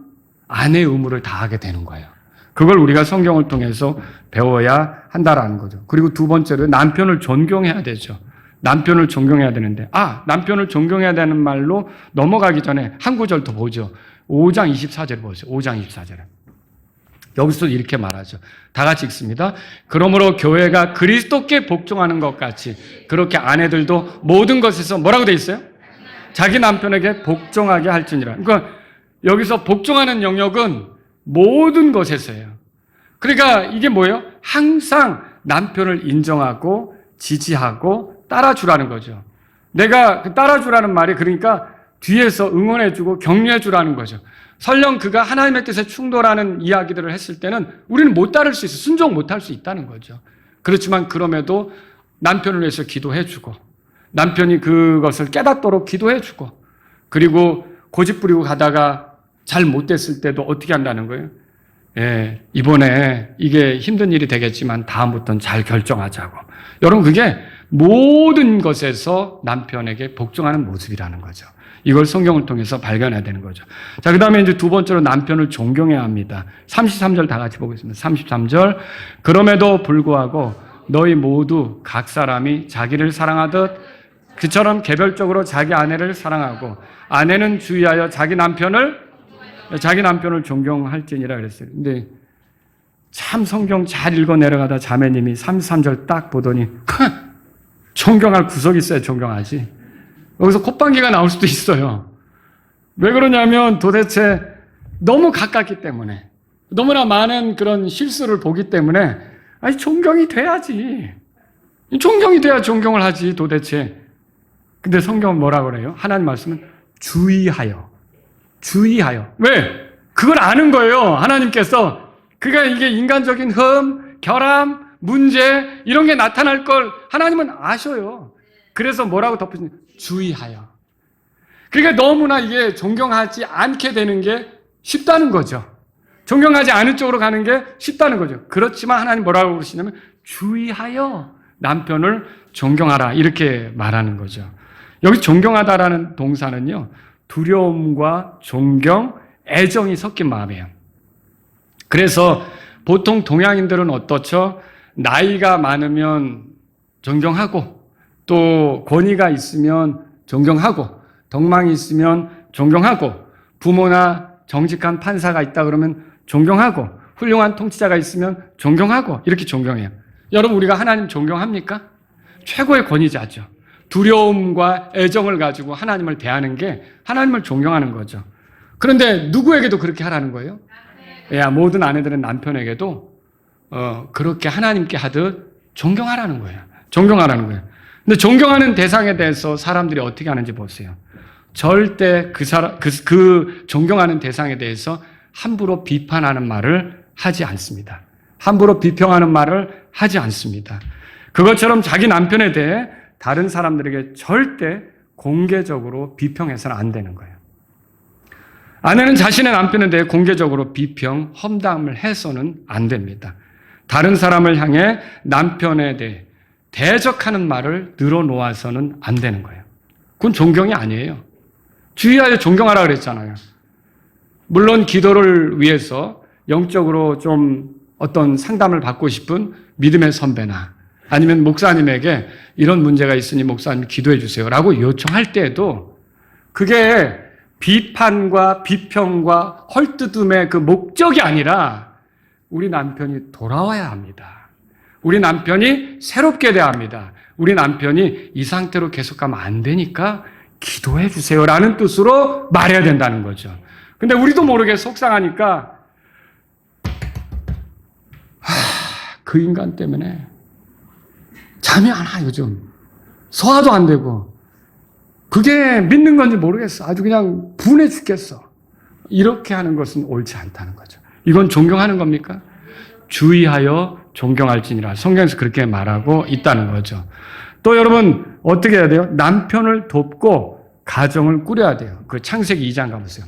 아내의 의무를 다하게 되는 거예요. 그걸 우리가 성경을 통해서 배워야 한다라는 거죠. 그리고 두 번째로 남편을 존경해야 되죠. 남편을 존경해야 되는데 남편을 존경해야 되는 말로 넘어가기 전에 한 구절 더 보죠. 5장 24절 보세요. 5장 24절. 여기서 이렇게 말하죠. 다 같이 읽습니다. 그러므로 교회가 그리스도께 복종하는 것 같이 그렇게 아내들도 모든 것에서 뭐라고 돼 있어요? 자기 남편에게 복종하게 할지니라. 그러니까 여기서 복종하는 영역은 모든 것에서예요. 그러니까 이게 뭐예요? 항상 남편을 인정하고 지지하고 따라주라는 거죠. 내가 따라주라는 말이 그러니까 뒤에서 응원해주고 격려해주라는 거죠. 설령 그가 하나님의 뜻에 충돌하는 이야기들을 했을 때는 우리는 못 따를 수 있어요. 순종 못할 수 있다는 거죠. 그렇지만 그럼에도 남편을 위해서 기도해주고 남편이 그것을 깨닫도록 기도해주고 그리고 고집 부리고 가다가 잘 못됐을 때도 어떻게 한다는 거예요? 이번에 이게 힘든 일이 되겠지만 다음부터는 잘 결정하자고. 여러분 그게 모든 것에서 남편에게 복종하는 모습이라는 거죠. 이걸 성경을 통해서 발견해야 되는 거죠. 자, 그 다음에 이제 두 번째로 남편을 존경해야 합니다. 33절 다 같이 보겠습니다. 33절. 그럼에도 불구하고 너희 모두 각 사람이 자기를 사랑하듯 그처럼 개별적으로 자기 아내를 사랑하고 아내는 주의하여 자기 남편을 존경할지니라 그랬어요. 근데 참 성경 잘 읽어 내려가다 자매님이 33절 딱 보더니 존경할 구석이 있어야 존경하지. 여기서 콧방귀가 나올 수도 있어요. 왜 그러냐면 도대체 너무 가깝기 때문에, 너무나 많은 그런 실수를 보기 때문에 아니 존경이 돼야지. 존경이 돼야 존경을 하지 도대체. 근데 성경은 뭐라 그래요? 하나님 말씀은 주의하여. 왜? 그걸 아는 거예요. 하나님께서. 그러니까 이게 인간적인 흠, 결함, 문제 이런 게 나타날 걸 하나님은 아셔요. 그래서 뭐라고 덧붙이냐? 주의하여. 그러니까 너무나 이게 존경하지 않게 되는 게 쉽다는 거죠. 존경하지 않은 쪽으로 가는 게 쉽다는 거죠. 그렇지만 하나님 뭐라고 그러시냐면 주의하여 남편을 존경하라 이렇게 말하는 거죠. 여기 존경하다라는 동사는요. 두려움과 존경, 애정이 섞인 마음이에요. 그래서 보통 동양인들은 어떻죠? 나이가 많으면 존경하고 또 권위가 있으면 존경하고 덕망이 있으면 존경하고 부모나 정직한 판사가 있다 그러면 존경하고 훌륭한 통치자가 있으면 존경하고 이렇게 존경해요. 여러분 우리가 하나님 존경합니까? 최고의 권위자죠. 두려움과 애정을 가지고 하나님을 대하는 게 하나님을 존경하는 거죠. 그런데 누구에게도 그렇게 하라는 거예요? 모든 아내들은 남편에게도 그렇게 하나님께 하듯 존경하라는 거예요. 존경하라는 거예요. 근데 존경하는 대상에 대해서 사람들이 어떻게 하는지 보세요. 절대 그 존경하는 대상에 대해서 함부로 비판하는 말을 하지 않습니다. 함부로 비평하는 말을 하지 않습니다. 그것처럼 자기 남편에 대해 다른 사람들에게 절대 공개적으로 비평해서는 안 되는 거예요. 아내는 자신의 남편에 대해 공개적으로 비평, 험담을 해서는 안 됩니다. 다른 사람을 향해 남편에 대해 대적하는 말을 늘어놓아서는 안 되는 거예요. 그건 존경이 아니에요. 주의하여 존경하라 그랬잖아요. 물론 기도를 위해서 영적으로 좀 어떤 상담을 받고 싶은 믿음의 선배나 아니면 목사님에게 이런 문제가 있으니 목사님 기도해 주세요 라고 요청할 때에도 그게 비판과 비평과 헐뜯음의 그 목적이 아니라 우리 남편이 돌아와야 합니다. 우리 남편이 새롭게 돼야 합니다. 우리 남편이 이 상태로 계속 가면 안 되니까 기도해 주세요라는 뜻으로 말해야 된다는 거죠. 근데 우리도 모르게 속상하니까 그 인간 때문에 잠이 안 와 요즘. 소화도 안 되고 그게 믿는 건지 모르겠어. 아주 그냥 분해 죽겠어. 이렇게 하는 것은 옳지 않다는 거죠. 이건 존경하는 겁니까? 주의하여 존경할지니라. 성경에서 그렇게 말하고 있다는 거죠. 또 여러분 어떻게 해야 돼요? 남편을 돕고 가정을 꾸려야 돼요. 그 창세기 2장 가보세요.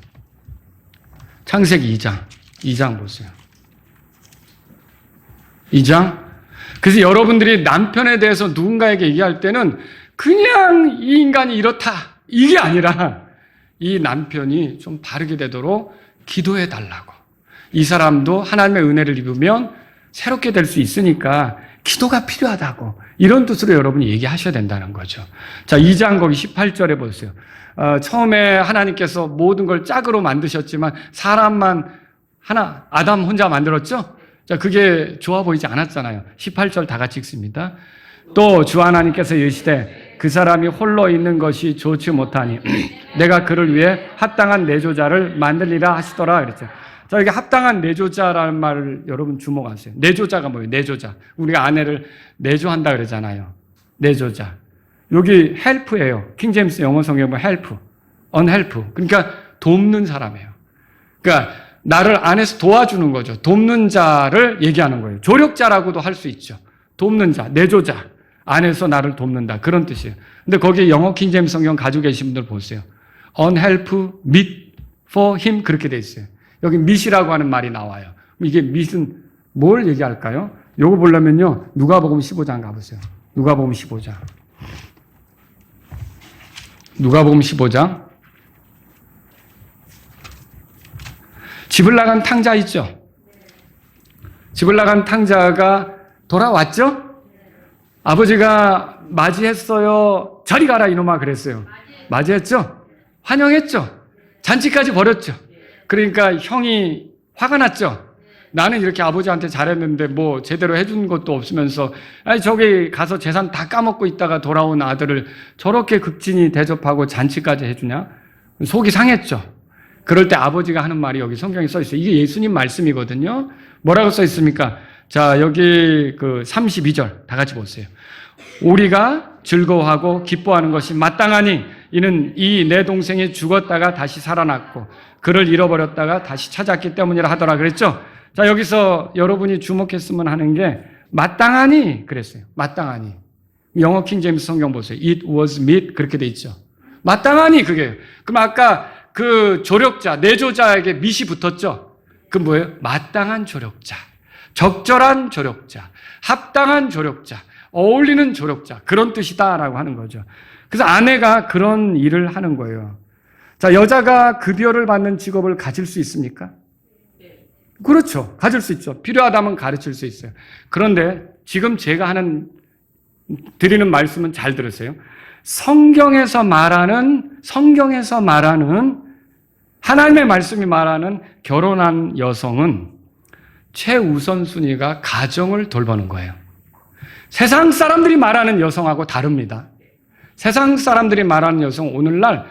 창세기 2장 보세요. 2장. 그래서 여러분들이 남편에 대해서 누군가에게 얘기할 때는 그냥 이 인간이 이렇다 이게 아니라 이 남편이 좀 바르게 되도록 기도해 달라고. 이 사람도 하나님의 은혜를 입으면 새롭게 될 수 있으니까 기도가 필요하다고. 이런 뜻으로 여러분이 얘기하셔야 된다는 거죠. 자, 2장 거기 18절에 보세요. 처음에 하나님께서 모든 걸 짝으로 만드셨지만 사람만 하나, 아담 혼자 만들었죠? 자, 그게 좋아 보이지 않았잖아요. 18절 다 같이 읽습니다. 또 주 하나님께서 이르시되 그 사람이 홀로 있는 것이 좋지 못하니 내가 그를 위해 합당한 내조자를 만들리라 하시더라 그랬죠. 자, 여기 합당한 내조자라는 말을 여러분 주목하세요. 내조자가 뭐예요? 내조자. 우리가 아내를 내조한다 그러잖아요. 내조자. 여기 help예요. 킹제임스 영어 성경에 보면 help, unhelp. 그러니까 돕는 사람이에요. 그러니까 나를 안에서 도와주는 거죠. 돕는 자를 얘기하는 거예요. 조력자라고도 할 수 있죠. 돕는 자, 내조자. 안에서 나를 돕는다. 그런 뜻이에요. 근데 거기 영어 킹제임스 성경 가지고 계신 분들 보세요. unhelp, meet for him 그렇게 돼 있어요. 여기 meet이라고 하는 말이 나와요. 이게 meet은 뭘 얘기할까요? 요거 보려면요. 누가복음 15장 가보세요. 누가복음 15장. 누가복음 15장. 집을 나간 탕자 있죠? 집을 나간 탕자가 돌아왔죠? 아버지가 맞이했어요. 저리 가라 이놈아 그랬어요. 맞이했죠? 환영했죠? 잔치까지 벌였죠? 그러니까 형이 화가 났죠? 나는 이렇게 아버지한테 잘했는데 뭐 제대로 해준 것도 없으면서 아니 저기 가서 재산 다 까먹고 있다가 돌아온 아들을 저렇게 극진히 대접하고 잔치까지 해주냐? 속이 상했죠? 그럴 때 아버지가 하는 말이 여기 성경에 써 있어요. 이게 예수님 말씀이거든요. 뭐라고 써 있습니까? 자, 여기 그 32절 다 같이 보세요. 우리가 즐거워하고 기뻐하는 것이 마땅하니 이는 이 내 동생이 죽었다가 다시 살아났고 그를 잃어버렸다가 다시 찾았기 때문이라 하더라 그랬죠. 자, 여기서 여러분이 주목했으면 하는 게 마땅하니 그랬어요. 마땅하니. 영어 킹제임스 성경 보세요. It was meet 그렇게 돼 있죠. 마땅하니 그게요. 그럼 아까 그 조력자, 내조자에게 밑이 붙었죠. 그 뭐예요? 마땅한 조력자, 적절한 조력자, 합당한 조력자, 어울리는 조력자 그런 뜻이다라고 하는 거죠. 그래서 아내가 그런 일을 하는 거예요. 자, 여자가 급여를 받는 직업을 가질 수 있습니까? 그렇죠. 가질 수 있죠. 필요하다면 가르칠 수 있어요. 그런데 지금 제가 드리는 말씀은 잘 들으세요. 성경에서 말하는 하나님의 말씀이 말하는 결혼한 여성은 최우선순위가 가정을 돌보는 거예요. 세상 사람들이 말하는 여성하고 다릅니다. 세상 사람들이 말하는 여성은 오늘날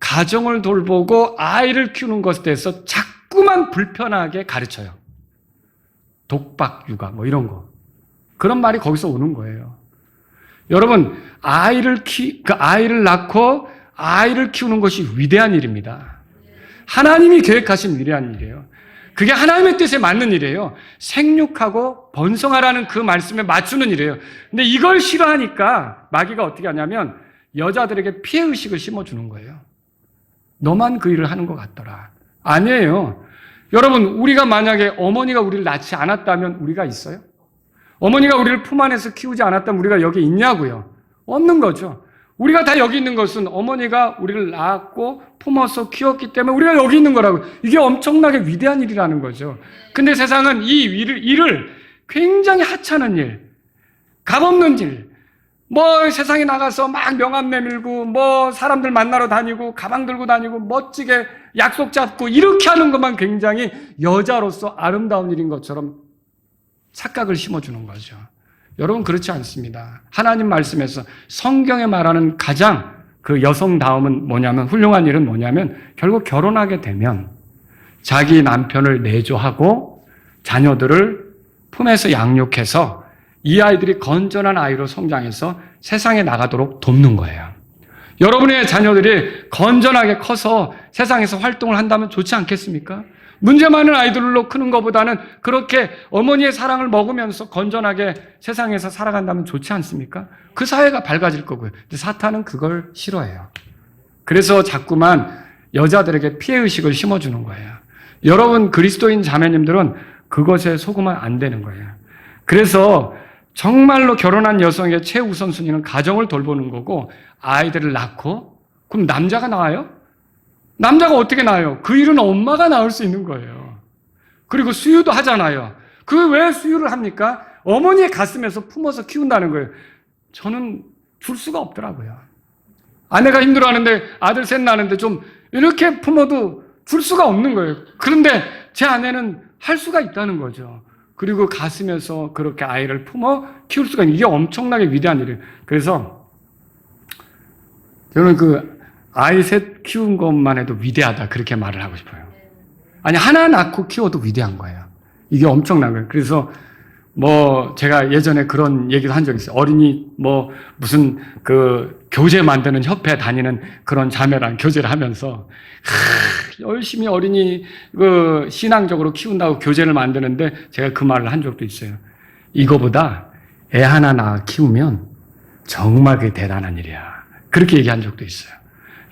가정을 돌보고 아이를 키우는 것에 대해서 자꾸만 불편하게 가르쳐요. 독박 육아 뭐 이런 거. 그런 말이 거기서 오는 거예요. 여러분, 아이를 낳고 아이를 키우는 것이 위대한 일입니다. 하나님이 계획하신 위대한 일이에요. 그게 하나님의 뜻에 맞는 일이에요. 생육하고 번성하라는 그 말씀에 맞추는 일이에요. 근데 이걸 싫어하니까 마귀가 어떻게 하냐면 여자들에게 피해의식을 심어주는 거예요. 너만 그 일을 하는 것 같더라. 아니에요. 여러분, 우리가 만약에 어머니가 우리를 낳지 않았다면 우리가 있어요? 어머니가 우리를 품 안에서 키우지 않았다면 우리가 여기 있냐고요? 없는 거죠. 우리가 다 여기 있는 것은 어머니가 우리를 낳았고 품어서 키웠기 때문에 우리가 여기 있는 거라고. 이게 엄청나게 위대한 일이라는 거죠. 근데 세상은 이 일을 굉장히 하찮은 일, 값없는 일, 뭐 세상에 나가서 막 명함 내밀고 뭐 사람들 만나러 다니고 가방 들고 다니고 멋지게 약속 잡고 이렇게 하는 것만 굉장히 여자로서 아름다운 일인 것처럼 착각을 심어주는 거죠. 여러분, 그렇지 않습니다. 하나님 말씀에서 성경에 말하는 가장 그 여성다움은 뭐냐면, 훌륭한 일은 뭐냐면 결국 결혼하게 되면 자기 남편을 내조하고 자녀들을 품에서 양육해서 이 아이들이 건전한 아이로 성장해서 세상에 나가도록 돕는 거예요. 여러분의 자녀들이 건전하게 커서 세상에서 활동을 한다면 좋지 않겠습니까? 문제 많은 아이들로 크는 것보다는 그렇게 어머니의 사랑을 먹으면서 건전하게 세상에서 살아간다면 좋지 않습니까? 그 사회가 밝아질 거고요. 근데 사탄은 그걸 싫어해요. 그래서 자꾸만 여자들에게 피해의식을 심어주는 거예요. 여러분, 그리스도인 자매님들은 그것에 속으면 안 되는 거예요. 그래서 정말로 결혼한 여성의 최우선순위는 가정을 돌보는 거고, 아이들을 낳고, 그럼 남자가 나와요? 남자가 어떻게 낳아요? 그 일은 엄마가 낳을 수 있는 거예요. 그리고 수유도 하잖아요. 그 왜 수유를 합니까? 어머니의 가슴에서 품어서 키운다는 거예요. 저는 줄 수가 없더라고요. 아내가 힘들어하는데 아들 셋 낳는데 좀 이렇게 품어도 줄 수가 없는 거예요. 그런데 제 아내는 할 수가 있다는 거죠. 그리고 가슴에서 그렇게 아이를 품어 키울 수가 있는, 이게 엄청나게 위대한 일이에요. 그래서 저는 그 아이 셋 키운 것만 해도 위대하다, 그렇게 말을 하고 싶어요. 아니, 하나 낳고 키워도 위대한 거예요. 이게 엄청난 거예요. 그래서 뭐 제가 예전에 그런 얘기도 한 적이 있어요. 어린이 뭐 무슨 그 교재 만드는 협회 다니는 그런 자매랑 교제를 하면서 열심히 어린이 그 신앙적으로 키운다고 교재를 만드는데 제가 그 말을 한 적도 있어요. 이거보다 애 하나 낳아 키우면 정말 그게 대단한 일이야. 그렇게 얘기한 적도 있어요.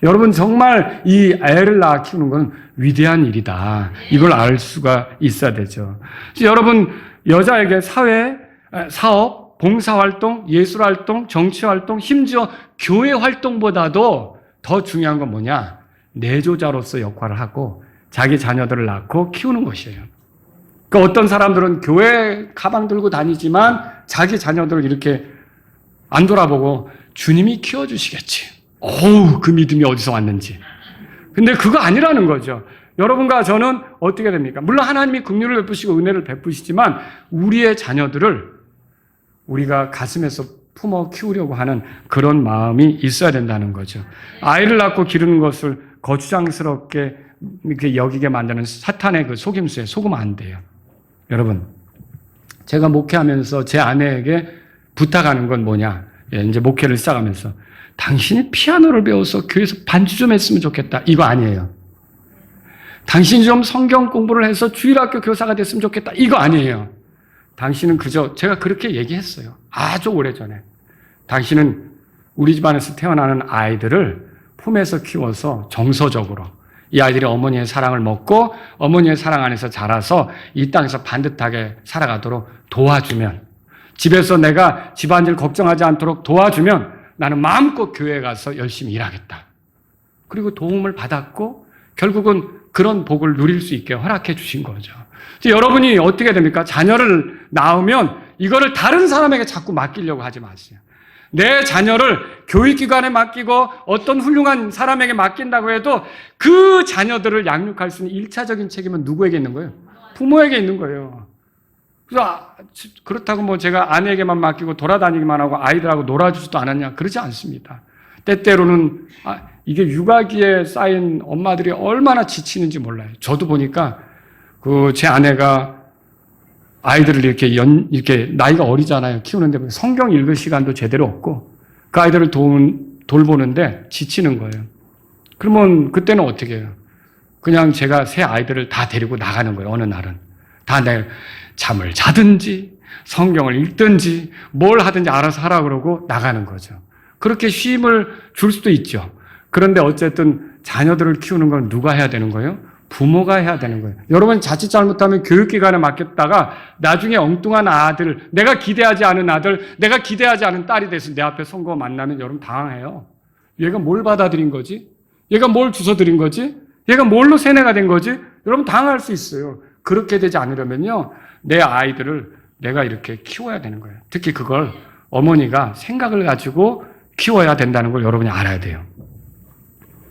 여러분, 정말 이 애를 낳아 키우는 건 위대한 일이다. 이걸 알 수가 있어야 되죠. 그래서 여러분, 여자에게 사업, 봉사활동, 예술활동, 정치활동, 심지어 교회 활동보다도 더 중요한 건 뭐냐? 내조자로서 역할을 하고 자기 자녀들을 낳고 키우는 것이에요. 그러니까 어떤 사람들은 교회 가방 들고 다니지만 자기 자녀들을 이렇게 안 돌아보고 주님이 키워주시겠지. 어우, 그 믿음이 어디서 왔는지. 근데 그거 아니라는 거죠. 여러분과 저는 어떻게 됩니까? 물론 하나님이 긍휼을 베푸시고 은혜를 베푸시지만 우리의 자녀들을 우리가 가슴에서 품어 키우려고 하는 그런 마음이 있어야 된다는 거죠. 아이를 낳고 기르는 것을 거추장스럽게 이렇게 여기게 만드는 사탄의 그 속임수에 속으면 안 돼요. 여러분, 제가 목회하면서 제 아내에게 부탁하는 건 뭐냐? 이제 목회를 시작하면서 당신이 피아노를 배워서 교회에서 반주 좀 했으면 좋겠다. 이거 아니에요. 당신이 좀 성경 공부를 해서 주일학교 교사가 됐으면 좋겠다. 이거 아니에요. 당신은 그저 제가 그렇게 얘기했어요. 아주 오래전에. 당신은 우리 집안에서 태어나는 아이들을 품에서 키워서 정서적으로 이 아이들이 어머니의 사랑을 먹고 어머니의 사랑 안에서 자라서 이 땅에서 반듯하게 살아가도록 도와주면, 집에서 내가 집안일 걱정하지 않도록 도와주면 나는 마음껏 교회에 가서 열심히 일하겠다. 그리고 도움을 받았고 결국은 그런 복을 누릴 수 있게 허락해 주신 거죠. 여러분이 어떻게 됩니까? 자녀를 낳으면 이거를 다른 사람에게 자꾸 맡기려고 하지 마세요. 내 자녀를 교육기관에 맡기고 어떤 훌륭한 사람에게 맡긴다고 해도 그 자녀들을 양육할 수 있는 1차적인 책임은 누구에게 있는 거예요? 부모에게 있는 거예요. 그래서 그렇다고 뭐 제가 아내에게만 맡기고 돌아다니기만 하고 아이들하고 놀아주지도 않았냐? 그러지 않습니다. 때때로는 이게 육아기에 쌓인 엄마들이 얼마나 지치는지 몰라요. 저도 보니까 제 아내가 아이들을 이렇게 나이가 어리잖아요. 키우는데 성경 읽을 시간도 제대로 없고 그 아이들을 돌보는데 지치는 거예요. 그러면 그때는 어떻게 해요? 그냥 제가 새 아이들을 다 데리고 나가는 거예요. 어느 날은. 다 내일 잠을 자든지 성경을 읽든지 뭘 하든지 알아서 하라고 그러고 나가는 거죠. 그렇게 쉼을 줄 수도 있죠. 그런데 어쨌든 자녀들을 키우는 건 누가 해야 되는 거예요? 부모가 해야 되는 거예요. 여러분 자칫 잘못하면 교육기관에 맡겼다가 나중에 엉뚱한 아들, 내가 기대하지 않은 아들, 내가 기대하지 않은 딸이 돼서 내 앞에 선거 만나면 여러분 당황해요. 얘가 뭘 받아들인 거지? 얘가 뭘 주워들인 거지? 얘가 뭘로 세뇌가 된 거지? 여러분 당황할 수 있어요. 그렇게 되지 않으려면요, 내 아이들을 내가 이렇게 키워야 되는 거예요. 특히 그걸 어머니가 생각을 가지고 키워야 된다는 걸 여러분이 알아야 돼요.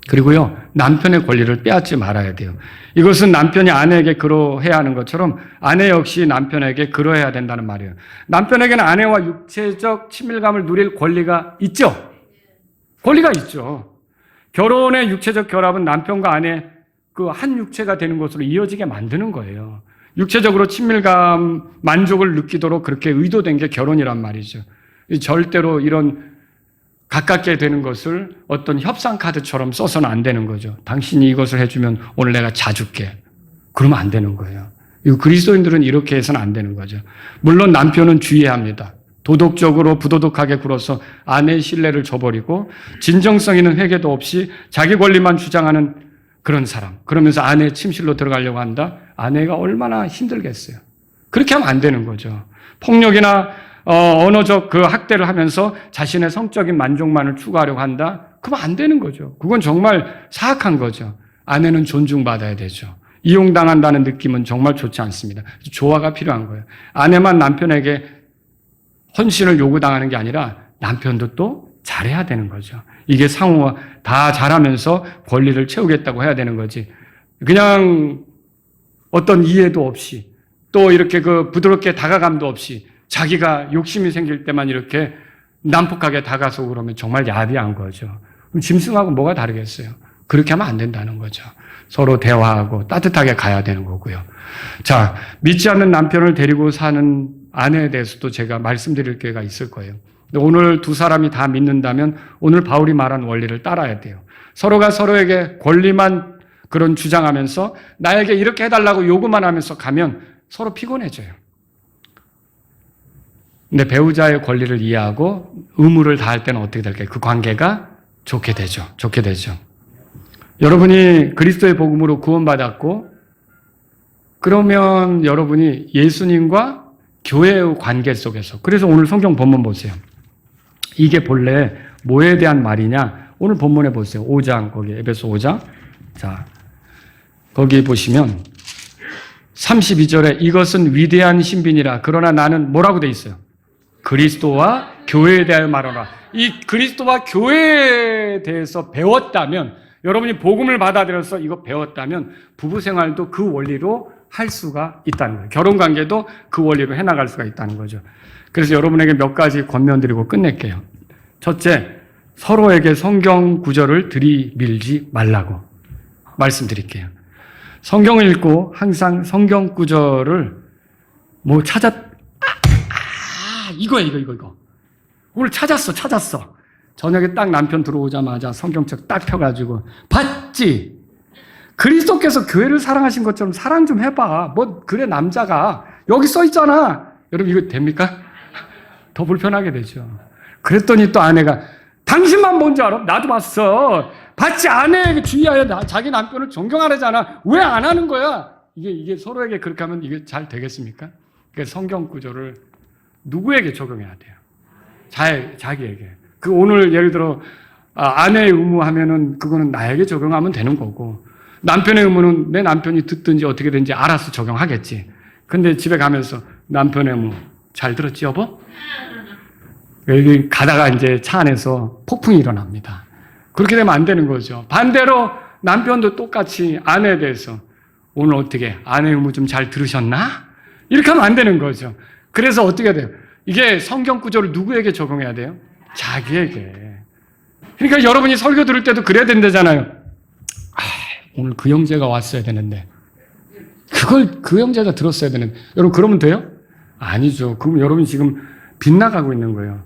그리고요, 남편의 권리를 빼앗지 말아야 돼요. 이것은 남편이 아내에게 그러해야 하는 것처럼 아내 역시 남편에게 그러해야 된다는 말이에요. 남편에게는 아내와 육체적 친밀감을 누릴 권리가 있죠? 권리가 있죠. 결혼의 육체적 결합은 남편과 아내 그 한 육체가 되는 것으로 이어지게 만드는 거예요. 육체적으로 친밀감, 만족을 느끼도록 그렇게 의도된 게 결혼이란 말이죠. 절대로 이런 가깝게 되는 것을 어떤 협상 카드처럼 써서는 안 되는 거죠. 당신이 이것을 해주면 오늘 내가 자줄게. 그러면 안 되는 거예요. 그리스도인들은 이렇게 해서는 안 되는 거죠. 물론 남편은 주의해야 합니다. 도덕적으로 부도덕하게 굴어서 아내의 신뢰를 저버리고 진정성 있는 회개도 없이 자기 권리만 주장하는 그런 사람. 그러면서 아내의 침실로 들어가려고 한다? 아내가 얼마나 힘들겠어요. 그렇게 하면 안 되는 거죠. 폭력이나 언어적 그 학대를 하면서 자신의 성적인 만족만을 추구하려고 한다? 그러면 안 되는 거죠. 그건 정말 사악한 거죠. 아내는 존중받아야 되죠. 이용당한다는 느낌은 정말 좋지 않습니다. 조화가 필요한 거예요. 아내만 남편에게 헌신을 요구당하는 게 아니라 남편도 또 잘해야 되는 거죠. 이게 상호가 다 잘하면서 권리를 채우겠다고 해야 되는 거지. 그냥 어떤 이해도 없이 또 이렇게 그 부드럽게 다가감도 없이 자기가 욕심이 생길 때만 이렇게 난폭하게 다가서고 그러면 정말 야비한 거죠. 그럼 짐승하고 뭐가 다르겠어요? 그렇게 하면 안 된다는 거죠. 서로 대화하고 따뜻하게 가야 되는 거고요. 자, 믿지 않는 남편을 데리고 사는 아내에 대해서도 제가 말씀드릴 기회가 있을 거예요. 오늘 두 사람이 다 믿는다면 오늘 바울이 말한 원리를 따라야 돼요. 서로가 서로에게 권리만 그런 주장하면서 나에게 이렇게 해달라고 요구만 하면서 가면 서로 피곤해져요. 근데 배우자의 권리를 이해하고 의무를 다할 때는 어떻게 될까요? 그 관계가 좋게 되죠. 좋게 되죠. 여러분이 그리스도의 복음으로 구원받았고 그러면 여러분이 예수님과 교회의 관계 속에서. 그래서 오늘 성경 본문 보세요. 이게 본래 뭐에 대한 말이냐? 오늘 본문에 보세요. 5장, 거기 에베소 5장. 자, 거기 보시면 32절에 이것은 위대한 신비니라. 그러나 나는 뭐라고 돼 있어요? 그리스도와 교회에 대하여 말하라. 이 그리스도와 교회에 대해서 배웠다면, 여러분이 복음을 받아들여서 이거 배웠다면 부부 생활도 그 원리로 할 수가 있다는 거예요. 결혼 관계도 그 원리로 해나갈 수가 있다는 거죠. 그래서 여러분에게 몇 가지 권면드리고 끝낼게요. 첫째, 서로에게 성경 구절을 들이밀지 말라고 말씀드릴게요. 성경을 읽고 항상 성경 구절을 이거. 오늘 찾았어. 저녁에 딱 남편 들어오자마자 성경책 딱 펴가지고, 봤지? 그리스도께서 교회를 사랑하신 것처럼 사랑 좀 해봐. 그래, 남자가. 여기 써 있잖아. 여러분, 이거 됩니까? 더 불편하게 되죠. 그랬더니 또 아내가, 당신만 뭔지 알아? 나도 봤어. 봤지? 아내에게 주의하여 자기 남편을 존경하려잖아. 왜 안 하는 거야? 이게 서로에게 그렇게 하면 이게 잘 되겠습니까? 그러니까 성경 구절을 누구에게 적용해야 돼요? 자기에게. 오늘 예를 들어, 아내의 의무하면은 그거는 나에게 적용하면 되는 거고, 남편의 의무는 내 남편이 듣든지 어떻게 되는지 알아서 적용하겠지. 근데 집에 가면서 남편의 의무 잘 들었지, 여보? 여기 가다가 이제 차 안에서 폭풍이 일어납니다. 그렇게 되면 안 되는 거죠. 반대로 남편도 똑같이 아내에 대해서 오늘 어떻게 아내 의무 좀 잘 들으셨나? 이렇게 하면 안 되는 거죠. 그래서 어떻게 돼요? 이게 성경 구절을 누구에게 적용해야 돼요? 자기에게. 그러니까 여러분이 설교 들을 때도 그래야 된다잖아요. 오늘 그 형제가 왔어야 되는데 그걸 그 형제가 들었어야 되는데, 여러분 그러면 돼요? 아니죠. 그럼 여러분이 지금 빗나가고 있는 거예요.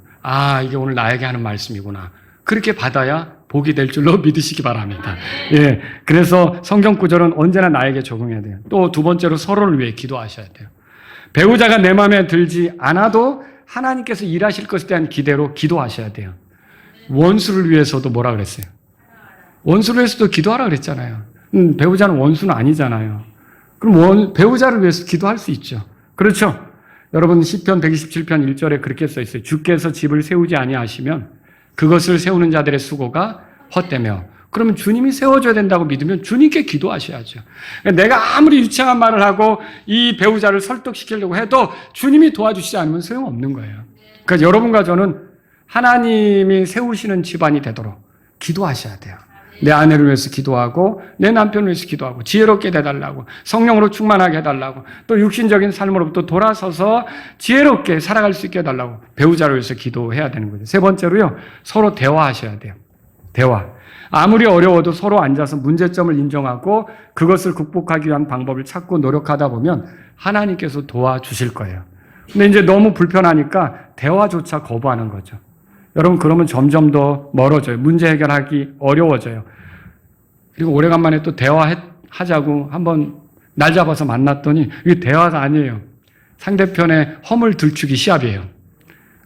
이게 오늘 나에게 하는 말씀이구나. 그렇게 받아야 복이 될 줄로 믿으시기 바랍니다. 예. 그래서 성경 구절은 언제나 나에게 적용해야 돼요. 또 두 번째로 서로를 위해 기도하셔야 돼요. 배우자가 내 마음에 들지 않아도 하나님께서 일하실 것에 대한 기대로 기도하셔야 돼요. 원수를 위해서도 뭐라 그랬어요? 원수를 위해서도 기도하라 그랬잖아요. 배우자는 원수는 아니잖아요. 그럼 배우자를 위해서 기도할 수 있죠. 그렇죠? 여러분 시편 127편 1절에 그렇게 써 있어요. 주께서 집을 세우지 아니하시면 그것을 세우는 자들의 수고가 헛되며, 그러면 주님이 세워줘야 된다고 믿으면 주님께 기도하셔야죠. 내가 아무리 유창한 말을 하고 이 배우자를 설득시키려고 해도 주님이 도와주시지 않으면 소용없는 거예요. 그러니까 여러분과 저는 하나님이 세우시는 집안이 되도록 기도하셔야 돼요. 내 아내를 위해서 기도하고 내 남편을 위해서 기도하고 지혜롭게 해달라고, 성령으로 충만하게 해달라고, 또 육신적인 삶으로부터 돌아서서 지혜롭게 살아갈 수 있게 해달라고 배우자를 위해서 기도해야 되는 거죠. 세 번째로요, 서로 대화하셔야 돼요. 대화. 아무리 어려워도 서로 앉아서 문제점을 인정하고 그것을 극복하기 위한 방법을 찾고 노력하다 보면 하나님께서 도와주실 거예요. 근데 이제 너무 불편하니까 대화조차 거부하는 거죠. 여러분, 그러면 점점 더 멀어져요. 문제 해결하기 어려워져요. 그리고 오래간만에 또 대화하자고 한번 날 잡아서 만났더니 이게 대화가 아니에요. 상대편의 허물 들추기 시합이에요.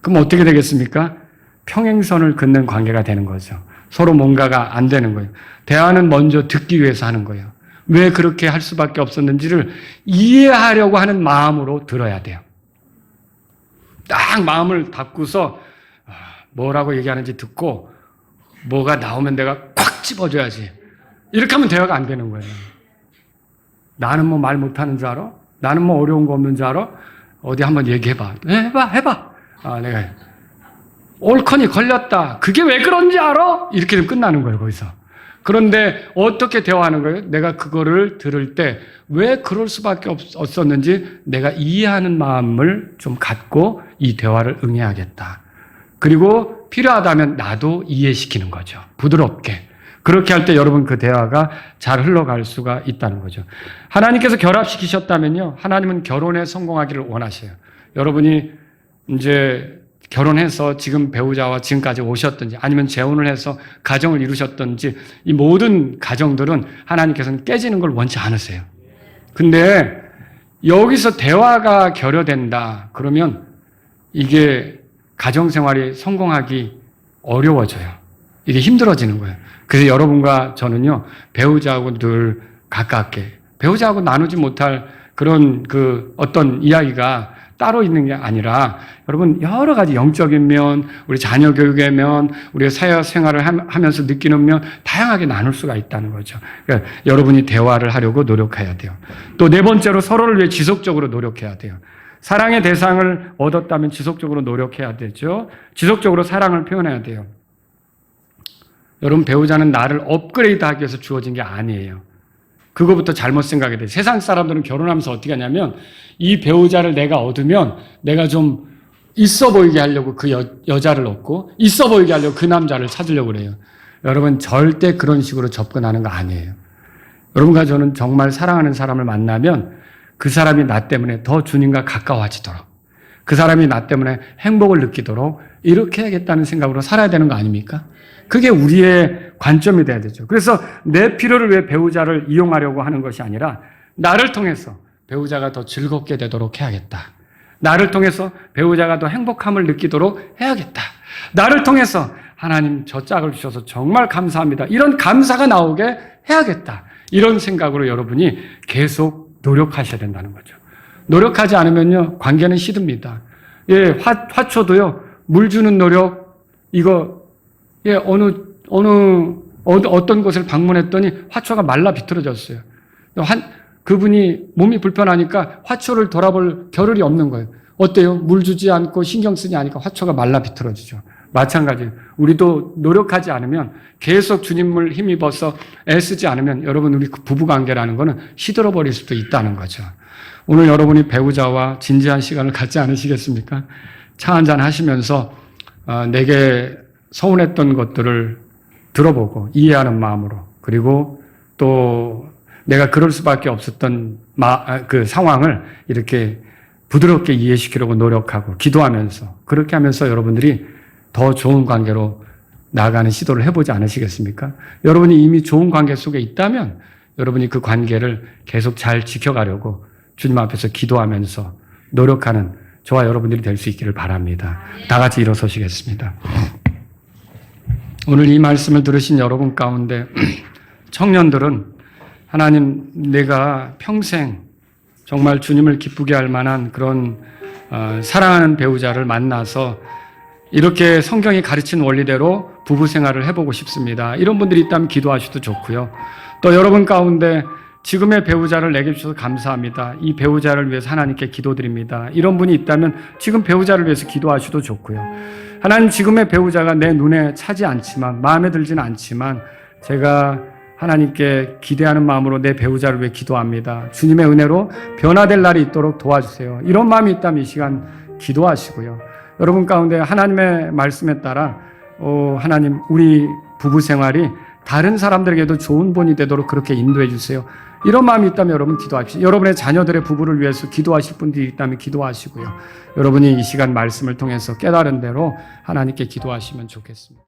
그럼 어떻게 되겠습니까? 평행선을 긋는 관계가 되는 거죠. 서로 뭔가가 안 되는 거예요. 대화는 먼저 듣기 위해서 하는 거예요. 왜 그렇게 할 수밖에 없었는지를 이해하려고 하는 마음으로 들어야 돼요. 딱 마음을 닫고서 뭐라고 얘기하는지 듣고 뭐가 나오면 내가 콱 집어줘야지. 이렇게 하면 대화가 안 되는 거예요. 나는 뭐 말 못하는 줄 알아? 나는 뭐 어려운 거 없는 줄 알아? 어디 한번 얘기해봐. 해봐. 내가 옳거니 걸렸다. 그게 왜 그런지 알아? 이렇게 되면 끝나는 거예요, 거기서. 그런데 어떻게 대화하는 거예요? 내가 그거를 들을 때 왜 그럴 수밖에 없었는지 내가 이해하는 마음을 좀 갖고 이 대화를 응해야겠다. 그리고 필요하다면 나도 이해시키는 거죠. 부드럽게. 그렇게 할 때 여러분 그 대화가 잘 흘러갈 수가 있다는 거죠. 하나님께서 결합시키셨다면요, 하나님은 결혼에 성공하기를 원하셔요. 여러분이 이제 결혼해서 지금 배우자와 지금까지 오셨든지 아니면 재혼을 해서 가정을 이루셨든지 이 모든 가정들은 하나님께서는 깨지는 걸 원치 않으세요. 근데 여기서 대화가 결여된다 그러면 이게 가정생활이 성공하기 어려워져요. 이게 힘들어지는 거예요. 그래서 여러분과 저는요, 배우자하고 늘 가깝게, 배우자하고 나누지 못할 그런 어떤 이야기가 따로 있는 게 아니라 여러분 여러 가지 영적인 면, 우리 자녀 교육의 면, 우리가 사회 생활을 하면서 느끼는 면 다양하게 나눌 수가 있다는 거죠. 그러니까 여러분이 대화를 하려고 노력해야 돼요. 또 네 번째로 서로를 위해 지속적으로 노력해야 돼요. 사랑의 대상을 얻었다면 지속적으로 노력해야 되죠. 지속적으로 사랑을 표현해야 돼요. 여러분 배우자는 나를 업그레이드하기 위해서 주어진 게 아니에요. 그거부터 잘못 생각이 돼요. 세상 사람들은 결혼하면서 어떻게 하냐면 이 배우자를 내가 얻으면 내가 좀 있어 보이게 하려고 그 여자를 얻고 있어 보이게 하려고 그 남자를 찾으려고 그래요. 여러분 절대 그런 식으로 접근하는 거 아니에요. 여러분과 저는 정말 사랑하는 사람을 만나면 그 사람이 나 때문에 더 주님과 가까워지도록 그 사람이 나 때문에 행복을 느끼도록 이렇게 해야겠다는 생각으로 살아야 되는 거 아닙니까? 그게 우리의 관점이 돼야 되죠. 그래서 내 필요를 위해 배우자를 이용하려고 하는 것이 아니라 나를 통해서 배우자가 더 즐겁게 되도록 해야겠다. 나를 통해서 배우자가 더 행복함을 느끼도록 해야겠다. 나를 통해서 하나님 저 짝을 주셔서 정말 감사합니다. 이런 감사가 나오게 해야겠다. 이런 생각으로 여러분이 계속 노력하셔야 된다는 거죠. 노력하지 않으면요, 관계는 시듭니다. 예, 화초도요, 물 주는 노력, 어떤 곳을 방문했더니 화초가 말라 비틀어졌어요. 그분이 몸이 불편하니까 화초를 돌아볼 겨를이 없는 거예요. 어때요? 물 주지 않고 신경 쓰지 않으니까 화초가 말라 비틀어지죠. 마찬가지예요. 우리도 노력하지 않으면 계속 주님을 힘입어서 애쓰지 않으면 여러분 우리 부부관계라는 거는 시들어버릴 수도 있다는 거죠. 오늘 여러분이 배우자와 진지한 시간을 갖지 않으시겠습니까? 차 한잔 하시면서 내게 서운했던 것들을 들어보고 이해하는 마음으로 그리고 또 내가 그럴 수밖에 없었던 그 상황을 이렇게 부드럽게 이해시키려고 노력하고 기도하면서 그렇게 하면서 여러분들이 더 좋은 관계로 나아가는 시도를 해보지 않으시겠습니까? 여러분이 이미 좋은 관계 속에 있다면 여러분이 그 관계를 계속 잘 지켜가려고 주님 앞에서 기도하면서 노력하는 저와 여러분들이 될 수 있기를 바랍니다. 다 같이 일어서시겠습니다. 오늘 이 말씀을 들으신 여러분 가운데 청년들은 하나님 내가 평생 정말 주님을 기쁘게 할 만한 그런 사랑하는 배우자를 만나서 이렇게 성경이 가르친 원리대로 부부 생활을 해보고 싶습니다. 이런 분들이 있다면 기도하셔도 좋고요. 또 여러분 가운데 지금의 배우자를 내게 주셔서 감사합니다. 이 배우자를 위해서 하나님께 기도드립니다. 이런 분이 있다면 지금 배우자를 위해서 기도하셔도 좋고요. 하나님 지금의 배우자가 내 눈에 차지 않지만 마음에 들지는 않지만 제가 하나님께 기대하는 마음으로 내 배우자를 위해 기도합니다. 주님의 은혜로 변화될 날이 있도록 도와주세요. 이런 마음이 있다면 이 시간 기도하시고요. 여러분 가운데 하나님의 말씀에 따라 하나님 우리 부부 생활이 다른 사람들에게도 좋은 본이 되도록 그렇게 인도해 주세요. 이런 마음이 있다면 여러분 기도하십시오. 여러분의 자녀들의 부부를 위해서 기도하실 분들이 있다면 기도하시고요. 여러분이 이 시간 말씀을 통해서 깨달은 대로 하나님께 기도하시면 좋겠습니다.